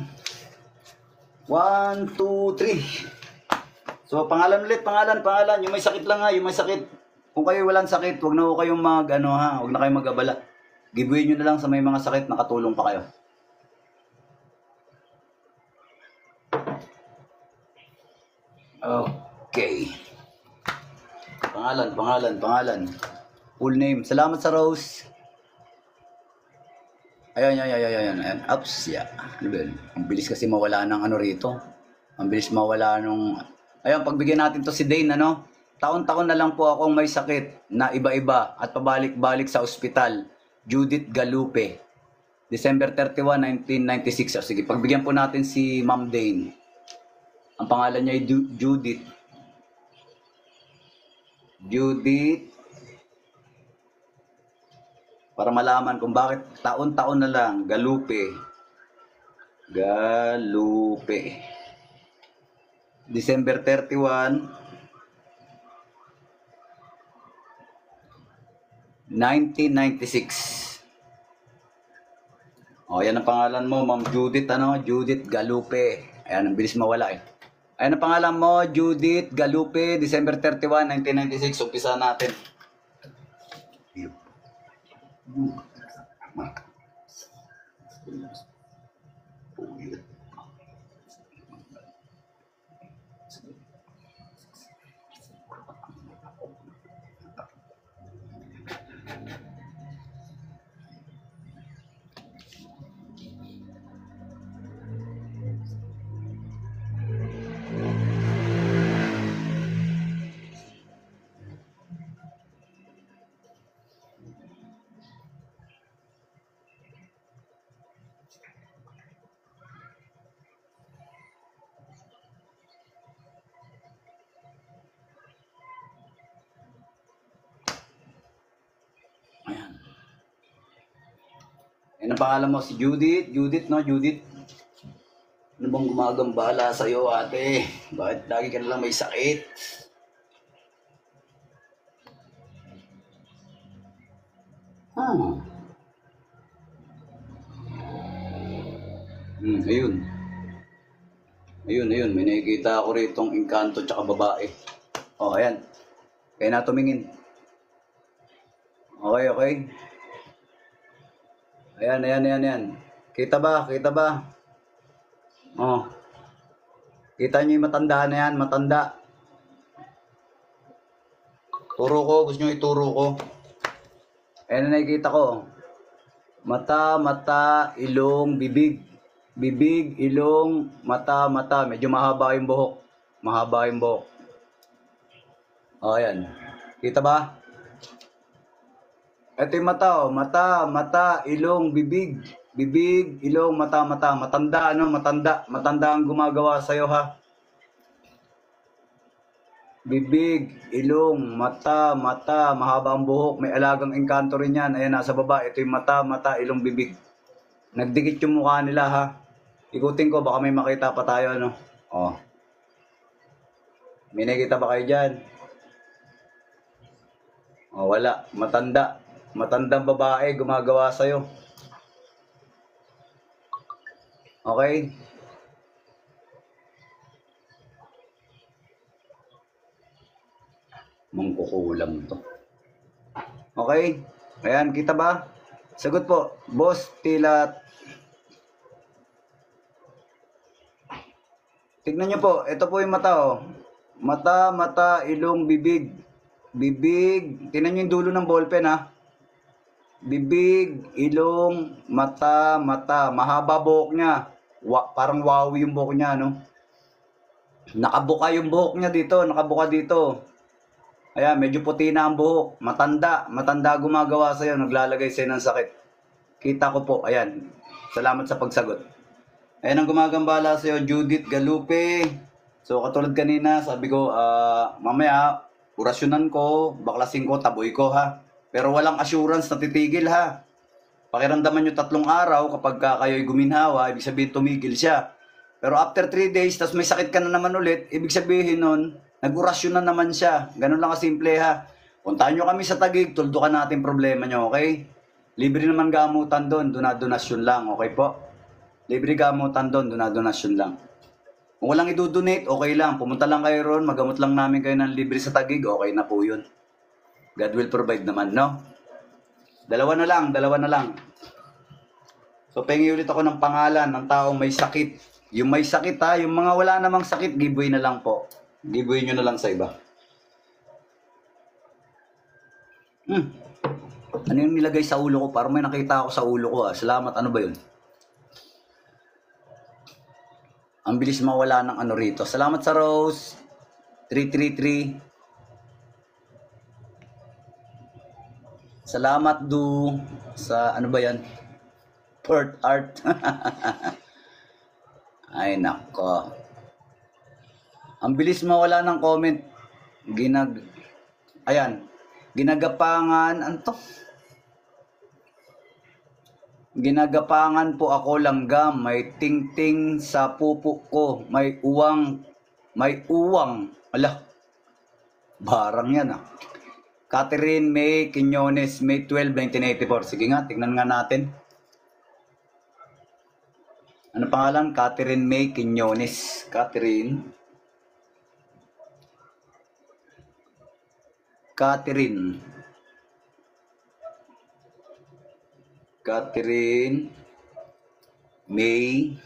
Speaker 1: 1, 2, 3. So, pangalan ulit, pangalan. Yung may sakit lang, ha. Yung may sakit. Kung kayo walang sakit, huwag na ho kayong huwag na kayong mag-abala. Giveaway nyo na lang sa may mga sakit, nakatulong pa kayo. Okay. Pangalan. Full name. Salamat sa Rose. Ayan. Ups, yeah. Ano ba yun? Ang bilis kasi mawala ng ano rito. Ang bilis mawala nung... Ayan, pagbigyan natin to si Dane, ano? taon-taon na lang po akong may sakit na iba-iba at pabalik-balik sa ospital. Judith Galupe. December 31, 1996. O, sige, pagbigyan po natin si Ma'am Dane. Ang pangalan niya ay Judith. Judith. Para malaman kung bakit taon-taon na lang. Galupe. Galupe. December 31, 1996. O, yan ang pangalan mo, Ma'am Judith, Judith Galupe. Ayan, ang bilis mawala eh. Ayan ang pangalan mo, Judith Galupe, December 31, 1996. Umpisa natin. Yan ang pangalan mo, si Judith. Judith, Judith. Ano bang gumagambala sa'yo, ate? Bakit lagi ka nalang may sakit? Ayun. Ayun. May nakikita ako ritong engkanto tsaka babae. Oh, ayan. Kaya na tumingin. Okay. Ayan. Kita ba? Oh. Kita niyo yung matanda na yan, matanda. Turo ko, gusto niyo ituro ko. Ayan na nakikita ko. Mata, ilong, bibig. Bibig, ilong, mata. Medyo mahaba yung buhok. Oh, ayan. Kita ba? Ito yung mata, oh. Mata, ilong, bibig. Bibig, ilong, mata. Matanda, Matanda ang gumagawa sa'yo, ha? Bibig, ilong, mata. Mahaba ang buhok. May alagang engkanto rin yan. Ayan, nasa baba. Ito yung mata, ilong, bibig. Nagdikit yung mukha nila, ha? Ikutin ko, baka may makita pa tayo, ano? Oh. May nakita ba kayo dyan? Oh, wala. Matandang babae gumagawa sa'yo. Okay? Mangkukulam to. Okay? Ayan, kita ba? Sagot po. Boss, tila. Tignan nyo po. Ito po yung mata, oh. Mata, ilong, bibig. Bibig. Tignan nyo yung dulo ng ballpen, ha? Bibig, ilong, mata. Mahaba buhok niya. Parang wow yung buhok niya, no? Nakabuka yung buhok niya dito. Ayan, medyo puti na ang buhok. Matanda gumagawa sa'yo. Naglalagay sa'yo ng sakit. Kita ko po. Ayan. Salamat sa pagsagot. Ayan ang gumagambala sa'yo, Judith Galupe. So, katulad kanina, sabi ko, mamaya, orasyonan ko, baklasin ko, taboy ko, ha? Pero walang assurance na titigil, ha? Pakiramdaman nyo 3 araw, kapag kayo'y guminhawa, ibig sabihin tumigil siya. Pero after 3 days, tas may sakit ka na naman ulit, ibig sabihin nun, nag-orasyon na naman siya. Ganun lang kasimple, ha? Puntahan nyo kami sa Taguig, tuldukan natin problema nyo, okay? Libre naman gamutan doon, donasyon lang, okay po? Libre gamutan doon, donasyon lang. Kung walang i-donate, okay lang. Pumunta lang kayo ron, magamot lang namin kayo ng libre sa Taguig, okay na po yun. God will provide naman, no? Dalawa na lang. So, pengi ulit ako ng pangalan ng taong may sakit. Yung may sakit, ha? Yung mga wala namang sakit, giveaway na lang po. Giveaway nyo na lang sa iba. Ano yung nilagay sa ulo ko? Parang may nakita ako sa ulo ko, ha? Salamat, ano ba yun? Ang bilis mawala ng ano rito. Salamat sa Rose. 333. Salamat do sa ano ba yan? Port art. Ay nako. Ang bilis mawala ng comment. Ayan. Ginagapangan. Ano to? Ginagapangan po ako langgam. May ting-ting sa pupo ko. May uwang. May uwang. Ala. Barang yan ah. Catherine May Quiñones, May 12, 1984. Sige nga, tignan nga natin. Ano pangalan? Catherine May Quiñones. Catherine May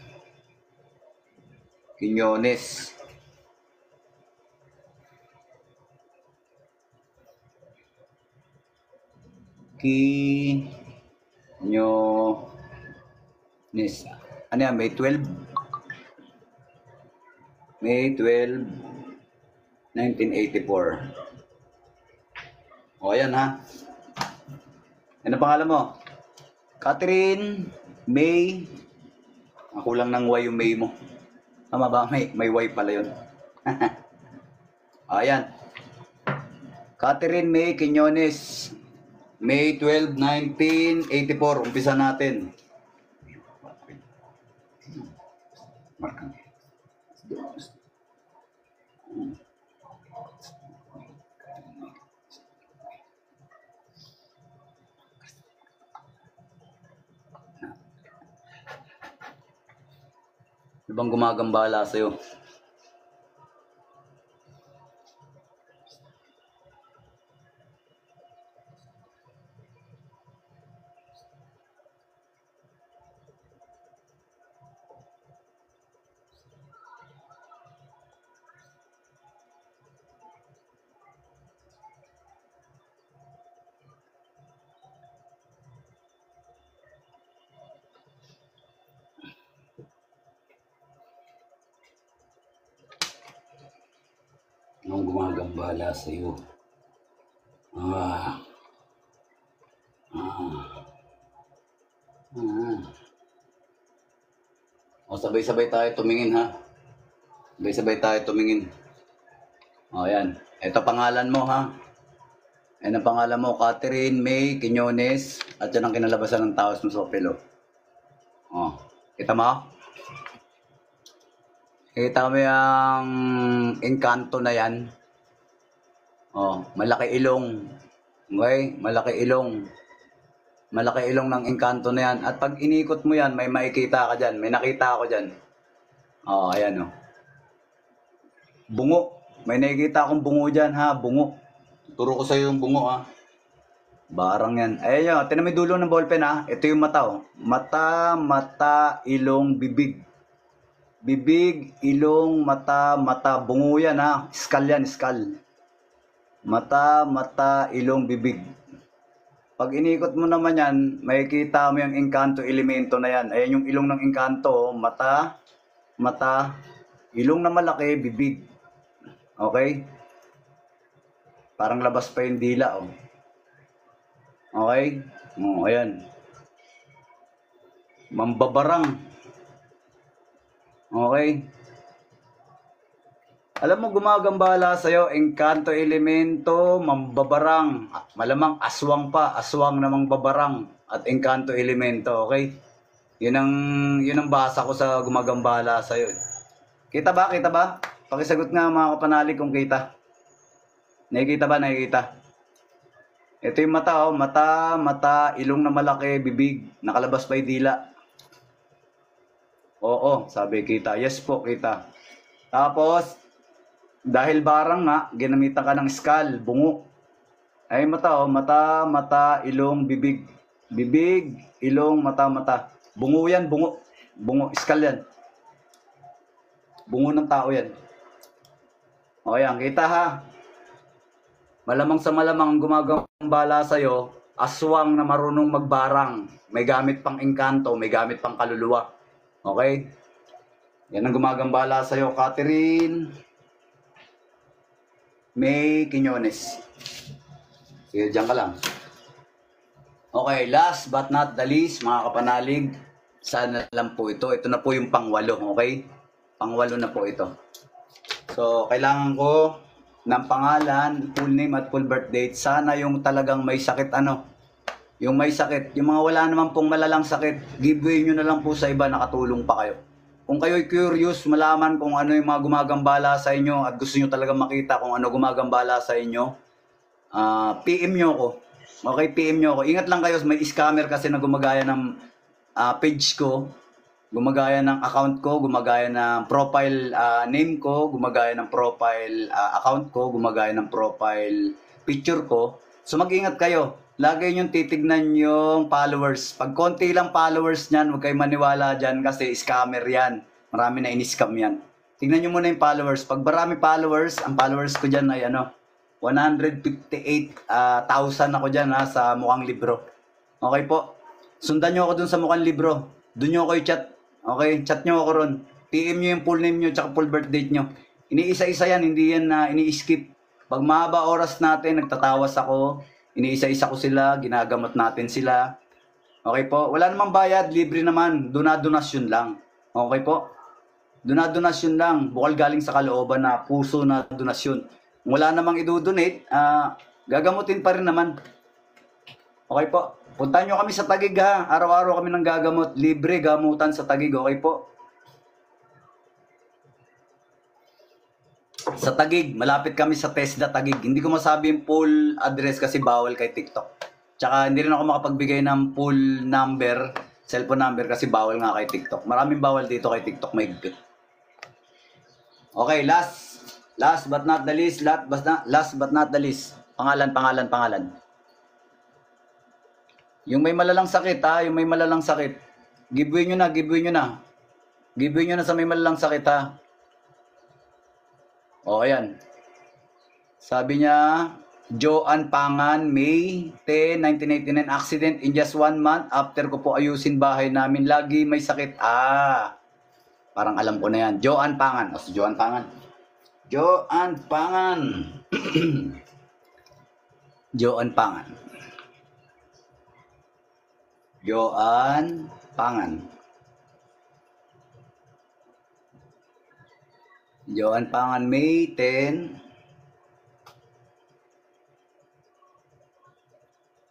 Speaker 1: Quiñones. Quiñones. Ano yan? May 12? May 12, 1984. O, ayan ha. Ano pangalan mo? Catherine May. Ako lang ng Y yung May mo. Tama ba? May Y pala yun. Ayan. Catherine May Quiñones. May 12, 1984. Umpisa natin. Ano bang gumagambala sa'yo? Anong gumagambala sa'yo? O, sabay-sabay tayo tumingin ha. Sabay-sabay tayo tumingin. O, yan. Ito pangalan mo ha. Yan ang pangalan mo, Catherine May Quiñones. At yan ang kinalabasan ng taos mo sa pilo. O, kita mo? Kita mo yung engkanto na yan. Oh, malaki ilong. Okay? Malaki ilong. Malaki ilong ng engkanto na yan. At pag inikot mo yan, may makikita ka dyan. May nakita ako dyan. Oh, ayan oh. Bungo. May nakikita akong bungo dyan ha. Bungo. Turo ko sa'yo yung bungo ha. Barang yan. Ayan yun. Tinan mo yung dulo ng ballpen ha. Ito yung mata oh. Mata, ilong, bibig. Bibig, ilong, mata, bungo yan ha. Skull yan, skull. Mata, ilong, bibig. Pag inikot mo naman yan, makikita mo yung engkanto elemento na yan. Ayan yung ilong ng engkanto. Mata, ilong na malaki, bibig. Okay? Parang labas pa yung dila oh. Okay? Oh, ayan. Mambabarang. Okay? Alam mo, gumagambala sa'yo, engkanto elemento, mambabarang. Malamang aswang pa, aswang namang babarang. At engkanto elemento, okay? Yun ang basa ko sa gumagambala sa'yo. Kita ba? Kita ba? Pakisagot nga mga kapanalig kung kita. Nakikita ba? Nakikita? Ito yung mata, oh. Mata, ilong na malaki, bibig. Nakalabas pa yung dila. Oo, sabi kita. Yes po, kita. Tapos, dahil barang nga, ginamitan ka ng skull, bungo. Ay mata oh, mata, ilong, bibig. Bibig, ilong, mata. Bungo yan, bungo. Bungo, skull yan. Bungo ng tao yan. O yan, kita ha. Malamang sa malamang gumagambala sa'yo, aswang na marunong magbarang. May gamit pang engkanto, may gamit pang kaluluwa. Okay? Yan ang gumagambala sa'yo, Catherine May Quiñones. Sige, dyan ka lang. Okay, last but not the least, mga kapanalig, sana lang po ito. Ito na po yung pangwalo, okay? Pangwalo na po ito. So, kailangan ko ng pangalan, full name at full birth date. Sana yung talagang may sakit, yung may sakit. Yung mga wala naman pong malalang sakit, giveaway nyo na lang po sa iba, nakatulong pa kayo. Kung kayo'y curious, malaman kung ano yung mga gumagambala sa inyo at gusto nyo talaga makita kung ano gumagambala sa inyo, PM nyo ko. Okay, PM nyo ako. Ingat lang kayo, may scammer kasi na gumagaya ng page ko, gumagaya ng account ko, gumagaya ng profile name ko, gumagaya ng profile account ko, gumagaya ng profile picture ko. So mag-ingat kayo. Lagi nyo titignan yung followers. Pag konti lang followers nyan, huwag kayo maniwala dyan kasi scammer yan. Marami na in-scam yan. Tignan nyo muna yung followers. Pag marami followers, ang followers ko dyan ay 158,000 ako dyan sa mukhang libro. Okay po? Sundan nyo ako dun sa mukhang libro. Dun nyo ako i-chat. Okay? Chat nyo ako ron. PM nyo yung full name nyo tsaka full birth date nyo. Iniisa-isa yan. Hindi yan ini-skip. Pag mahaba oras natin, nagtatawas ako. Iniisa-isa ko sila. Ginagamot natin sila. Okay po? Wala namang bayad. Libre naman. Donasyon lang. Okay po? Donasyon lang. Bukal galing sa kalooban na puso na donasyon. Wala namang idodonate, gagamutin pa rin naman. Okay po. Puntahan nyo kami sa Taguig ha. Araw-araw kami nang gagamot. Libre gamutan sa Taguig. Okay po. Sa Taguig. Malapit kami sa TESDA Taguig. Hindi ko masabi yung full address kasi bawal kay TikTok. Tsaka hindi rin ako makapagbigay ng full number, cellphone number kasi bawal nga kay TikTok. Maraming bawal dito kay TikTok. May good. Okay, last but not the least, last but not the least. Pangalan. Yung may malalang sakit yung may malalang sakit. Giveaway nyo na. Giveaway nyo na sa may malalang sakit O, ayan. Sabi niya, Joan Pangan, May 10, 1989, accident in just 1 month. After ko po ayusin bahay namin, lagi may sakit. Parang alam ko na yan. Joan Pangan. Si Joan Pangan. Joan Pangan. Joan Pangan. Joan Pangan. Joan Pangan, May 10.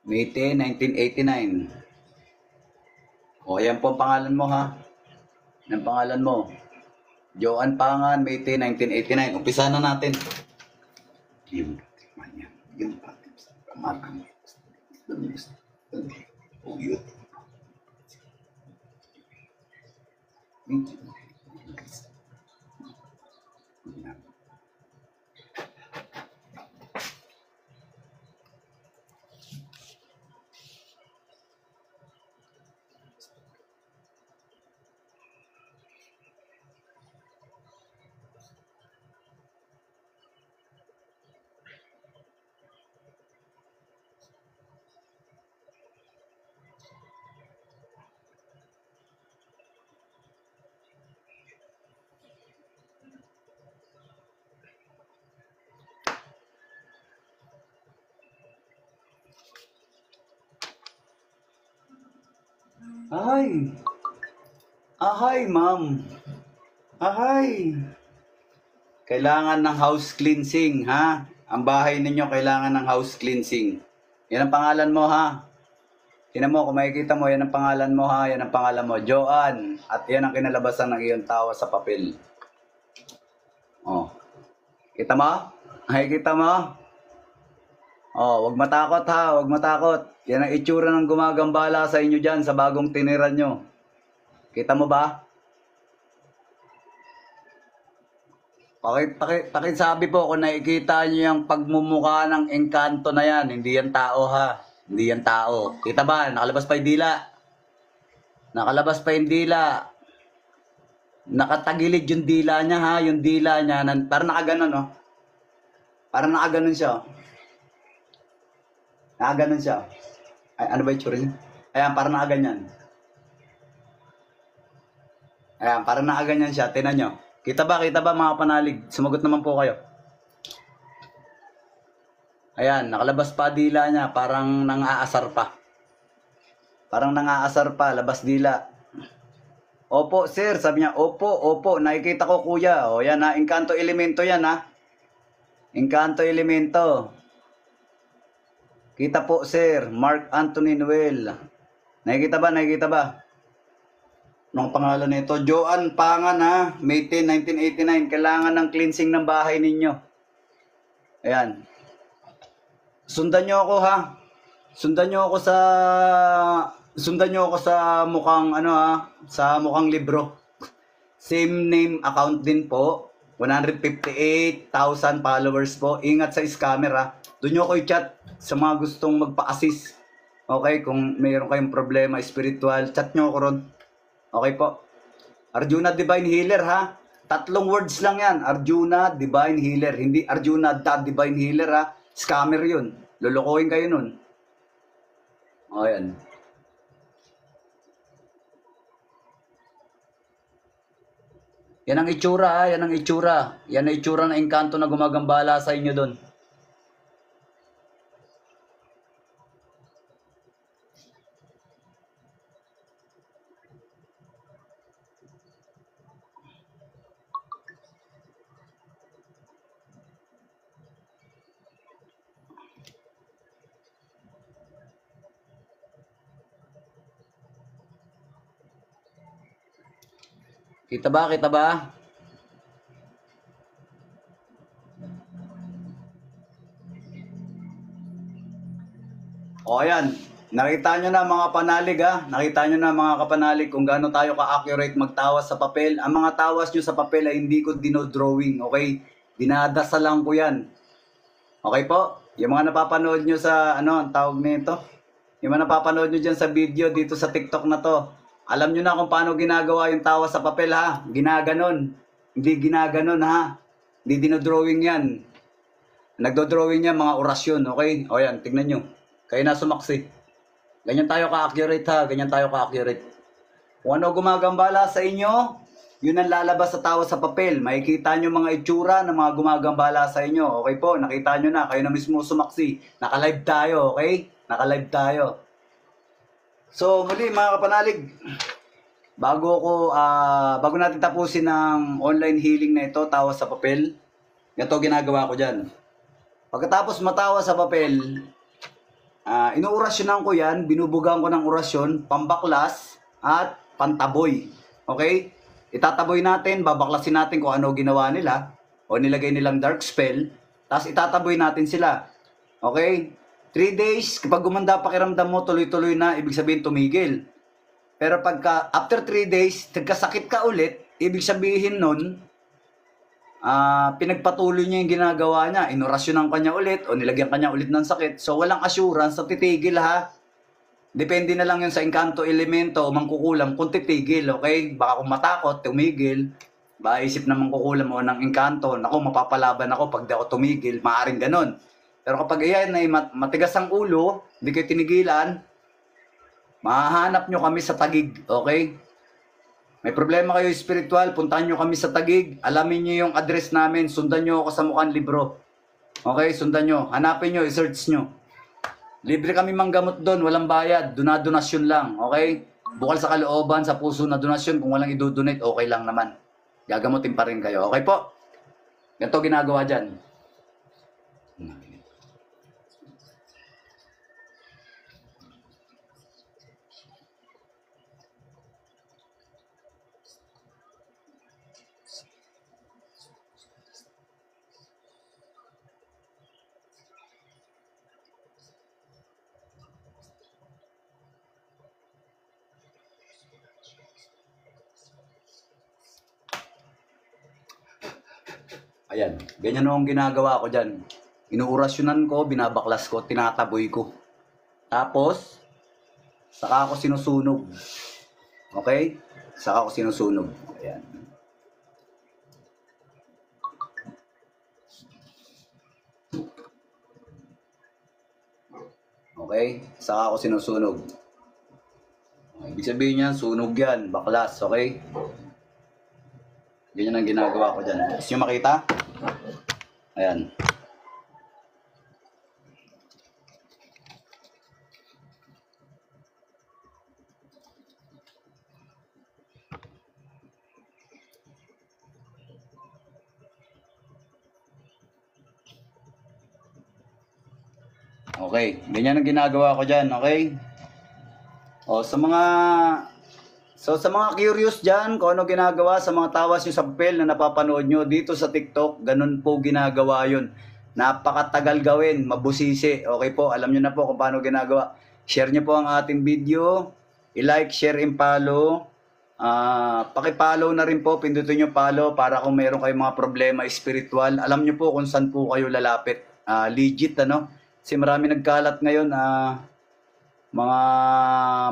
Speaker 1: May 10, 1989. Ayan po ang pangalan mo Ang pangalan mo. Joan Pangan, May 10, 1989. Umpisa na natin. Ahay, ma'am. Ahay. Kailangan ng house cleansing, Ang bahay ninyo kailangan ng house cleansing. Yan ang pangalan mo, Tingnan mo, kung makikita mo, yan ang pangalan mo, Yan ang pangalan mo, Joan. At yan ang kinalabasan ng iyong tawa sa papel. Kita mo? Nakikita mo? Wag matakot wag matakot. Yan ang itsura ng gumagambala sa inyo dyan sa bagong tiniran nyo. Kita mo ba? Pakisabi po kung nakikita nyo yung pagmumukha ng engkanto na yan. Hindi yan tao Hindi yan tao. Kita ba? Nakalabas pa yung dila. Nakalabas pa yung dila. Nakatagilid yung dila niya Yung dila niya. Parang nakaganon Parang nakaganon siya Nakaganon siya. Ay, ano ba yung tsura niya? Ayan, parang nakaganyan. Ayan, parang nakaganyan siya. Tingnan nyo. Kita ba mga panalig? Sumagot naman po kayo. Ayan, nakalabas pa dila niya. Parang nang-aasar pa. Parang nangaasar pa, labas dila. Opo, sir. Sabi niya, opo, opo. Nakikita ko, kuya. O, yan ha. Encanto Elemento yan ha. Encanto Elemento. Kita po, sir. Mark Anthony Noel. Nakikita ba? Nakikita ba? Anong pangalan nito? Joan Pangan ha. May 10, 1989. Kailangan ng cleansing ng bahay ninyo. Ayan. Sundan nyo ako ha. Sundan nyo ako sa mukhang ano ha. Sa mukhang libro. Same name account din po. 158,000 followers po. Ingat sa scammer ha. Doon nyo ko i-chat sa mga gustong magpa-assist. Okay, kung mayroon kayong problema spiritual, chat nyo ako ron. Okay po. Arjuna Divine Healer ha. 3 words lang yan. Arjuna Divine Healer. Hindi Arjuna Divine Healer ha. Scammer yun. Lulukohin kayo nun. O yan. Yan ang itsura ha. Yan ang itsura. Yan ang itsura ng engkanto na gumagambala sa inyo doon. Kita ba? Kita ba? O ayan. Nakita nyo na mga panalig ha. Nakita nyo na mga kapanalig kung gaano tayo ka-accurate magtawas sa papel. Ang mga tawas nyo sa papel ay hindi ko dinodrawing. Okay? Dinadasalan ko yan. Okay po? Yung mga napapanood nyo sa ano, ang tawag nito? Yung mga napapanood nyo dyan sa video dito sa TikTok na to. Alam nyo na kung paano ginagawa yung tawa sa papel ha. Ginaganon. Hindi ginaganon ha. Hindi dinodrawing yan. Nagdodrawing yan mga orasyon. Okay? O yan, tignan nyo. Kayo na sumaksi. Ganyan tayo ka-accurate ha. Ganyan tayo ka-accurate. Kung ano gumagambala sa inyo, yun ang lalabas sa tawa sa papel. Makikita nyo mga itsura ng mga gumagambala sa inyo. Okay po? Nakita nyo na. Kayo na mismo sumaksi. Naka-live tayo. Okay? Naka-live tayo. So, muli mga kapanalig, bago natin tapusin ng online healing na ito, tawa sa papel, ito ginagawa ko dyan. Pagkatapos matawa sa papel, inuorasyonan ko yan, binubugang ko ng orasyon, pambaklas at pantaboy. Okay? Itataboy natin, babaklasin natin kung ano ginawa nila, o nilagay nilang dark spell, tapos itataboy natin sila. Okay? 3 days, kapag gumanda pakiramdam mo, tuloy-tuloy na, ibig sabihin tumigil. Pero pagka after 3 days, nagkasakit ka ulit, ibig sabihin nun, pinagpatuloy niya yung ginagawa niya. Inorasyonan ka niya ulit, o nilagyan ka niya ulit ng sakit. So walang assurance na titigil ha. Depende na lang yun sa engkanto elemento o mangkukulam kung titigil, okay? Baka kung matakot, tumigil. Baka isip na mangkukulam o ng engkanto, naku, mapapalaban ako pag di ako tumigil, maaaring ganun. Pero kapag iyan ay matigas ang ulo, hindi kayo tinigilan, mahahanap nyo kami sa Taguig, okay? May problema kayo spiritual, puntahan nyo kami sa Taguig, alamin nyo yung address namin, sundan nyo ako sa mukhang libro. Okay, sundan nyo, hanapin nyo, i-search nyo. Libre kami manggamot doon, walang bayad, donasyon lang, okay? Bukal sa kalooban, sa puso na donasyon, kung walang idodonate, okay lang naman. Gagamutin pa rin kayo, okay po? Ganito ginagawa dyan. Ayan, ganyan ang ginagawa ko dyan. Inuurasyonan ko, binabaklas ko, tinataboy ko. Tapos, saka ako sinusunog. Okay? Saka ako sinusunog. Ayan. Okay? Saka ako sinusunog. Ibig sabihin niyan, sunog yan, baklas, okay? Ganyan ang ginagawa ko dyan. Gusto nyo makita? Ayan. Okay, ganyan ang ginagawa ko dyan, okay? O, sa mga curious dyan, kung ano ginagawa sa mga tawas nyo sa papel na napapanood nyo dito sa TikTok, ganun po ginagawa yun. Napakatagal gawin, mabusisi. Okay po, alam nyo na po kung paano ginagawa. Share nyo po ang ating video, i-like, share, and follow. Paki-follow na rin po, pindutin nyo follow para kung meron kayong mga problema spiritual, alam nyo po kung saan po kayo lalapit. Legit, ano? Kasi marami nagkalat ngayon, mga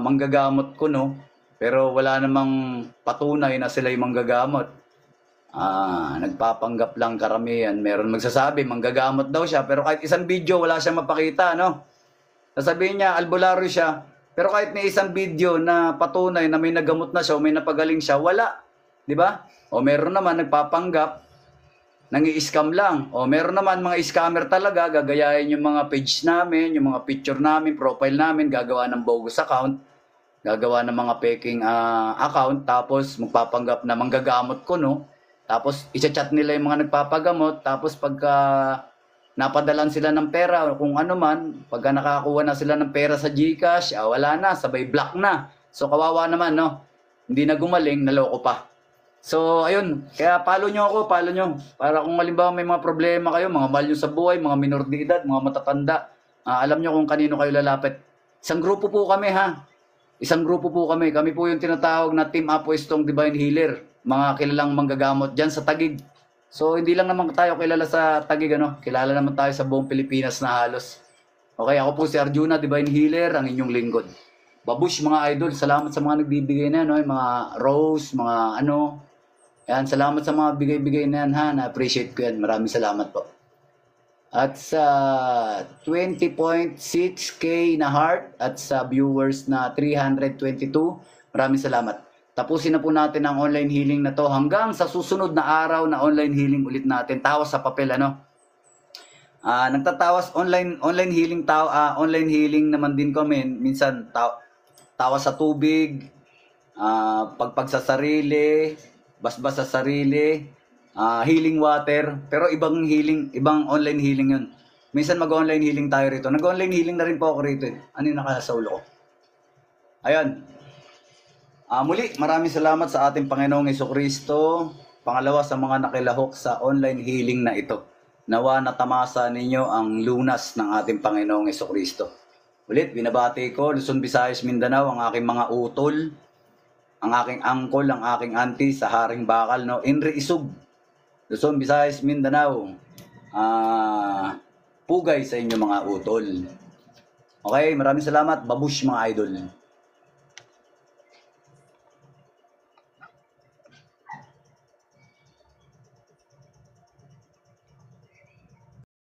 Speaker 1: manggagamot ko, no? Pero wala namang patunay na sila yung manggagamot. Nagpapanggap lang karamihan. Meron magsasabi, manggagamot daw siya, pero kahit isang video, wala siyang mapakita, no? Sasabihin niya, albularyo siya, pero kahit may isang video na patunay na may nagamot na siya o may napagaling siya, wala. Di ba? O meron naman nagpapanggap, nangi-scam lang. O meron naman mga scammer talaga, gagayahin yung mga page namin, yung mga picture namin, profile namin, gagawa ng bogus account, gagawa ng mga peking account, tapos magpapanggap na manggagamot ko, no? Tapos i-chat nila yung mga nagpapagamot, tapos pagka napadalan sila ng pera o kung ano man, pagka nakakuha na sila ng pera sa GCash, wala na, sabay block na. So kawawa naman, no? Hindi na gumaling, naloko pa. So, ayun, kaya follow nyo ako, follow nyo. Para kung halimbawa may mga problema kayo, mga mahal nyo sa buhay, mga minor de edad, mga matatanda, alam nyo kung kanino kayo lalapit. Isang grupo po kami, ha? Isang grupo po kami. Kami po yung tinatawag na Team Apuestong Divine Healer. Mga kilalang manggagamot dyan sa Taguig. So, hindi lang naman tayo kilala sa Taguig, ano? Kilala naman tayo sa buong Pilipinas na halos. Okay, ako po si Arjuna, Divine Healer, ang inyong lingkod. Babush, mga idol, salamat sa mga nagbibigay na, no? Yung mga rose, mga ano. Yan, salamat sa mga bigay-bigay na yan, ha? Na-appreciate ko yan. Maraming salamat po. At sa 20.6K na heart at sa viewers na 322, maraming salamat. Tapusin na po natin ang online healing na to hanggang sa susunod na araw na online healing ulit natin. Tawas sa papel, ano? Nagtatawas online healing online healing naman din kami. Minsan tawas sa tubig, pagpag sa sarili, basbas sa sarili, healing water, pero ibang online healing yun. Minsan mag-online healing tayo rito. Nag-online healing na rin po ako rito. Ano yung nakasa ulo ko? Ayun. Muli, maraming salamat sa ating Panginoong Jesucristo. Pangalawa, sa mga nakilahok sa online healing na ito. Nawa na tamasa ninyo ang lunas ng ating Panginoong Jesucristo. Ulit, binabati ko, Luzon, Visayas, Mindanao, ang aking mga utol, ang aking angkol, ang aking auntie sa Haring Bakal, no? Inri Isug, Luzon, Visayas, Mindanao. Pugay sa inyo mga utol. Okay, maraming salamat. Babush, mga idol.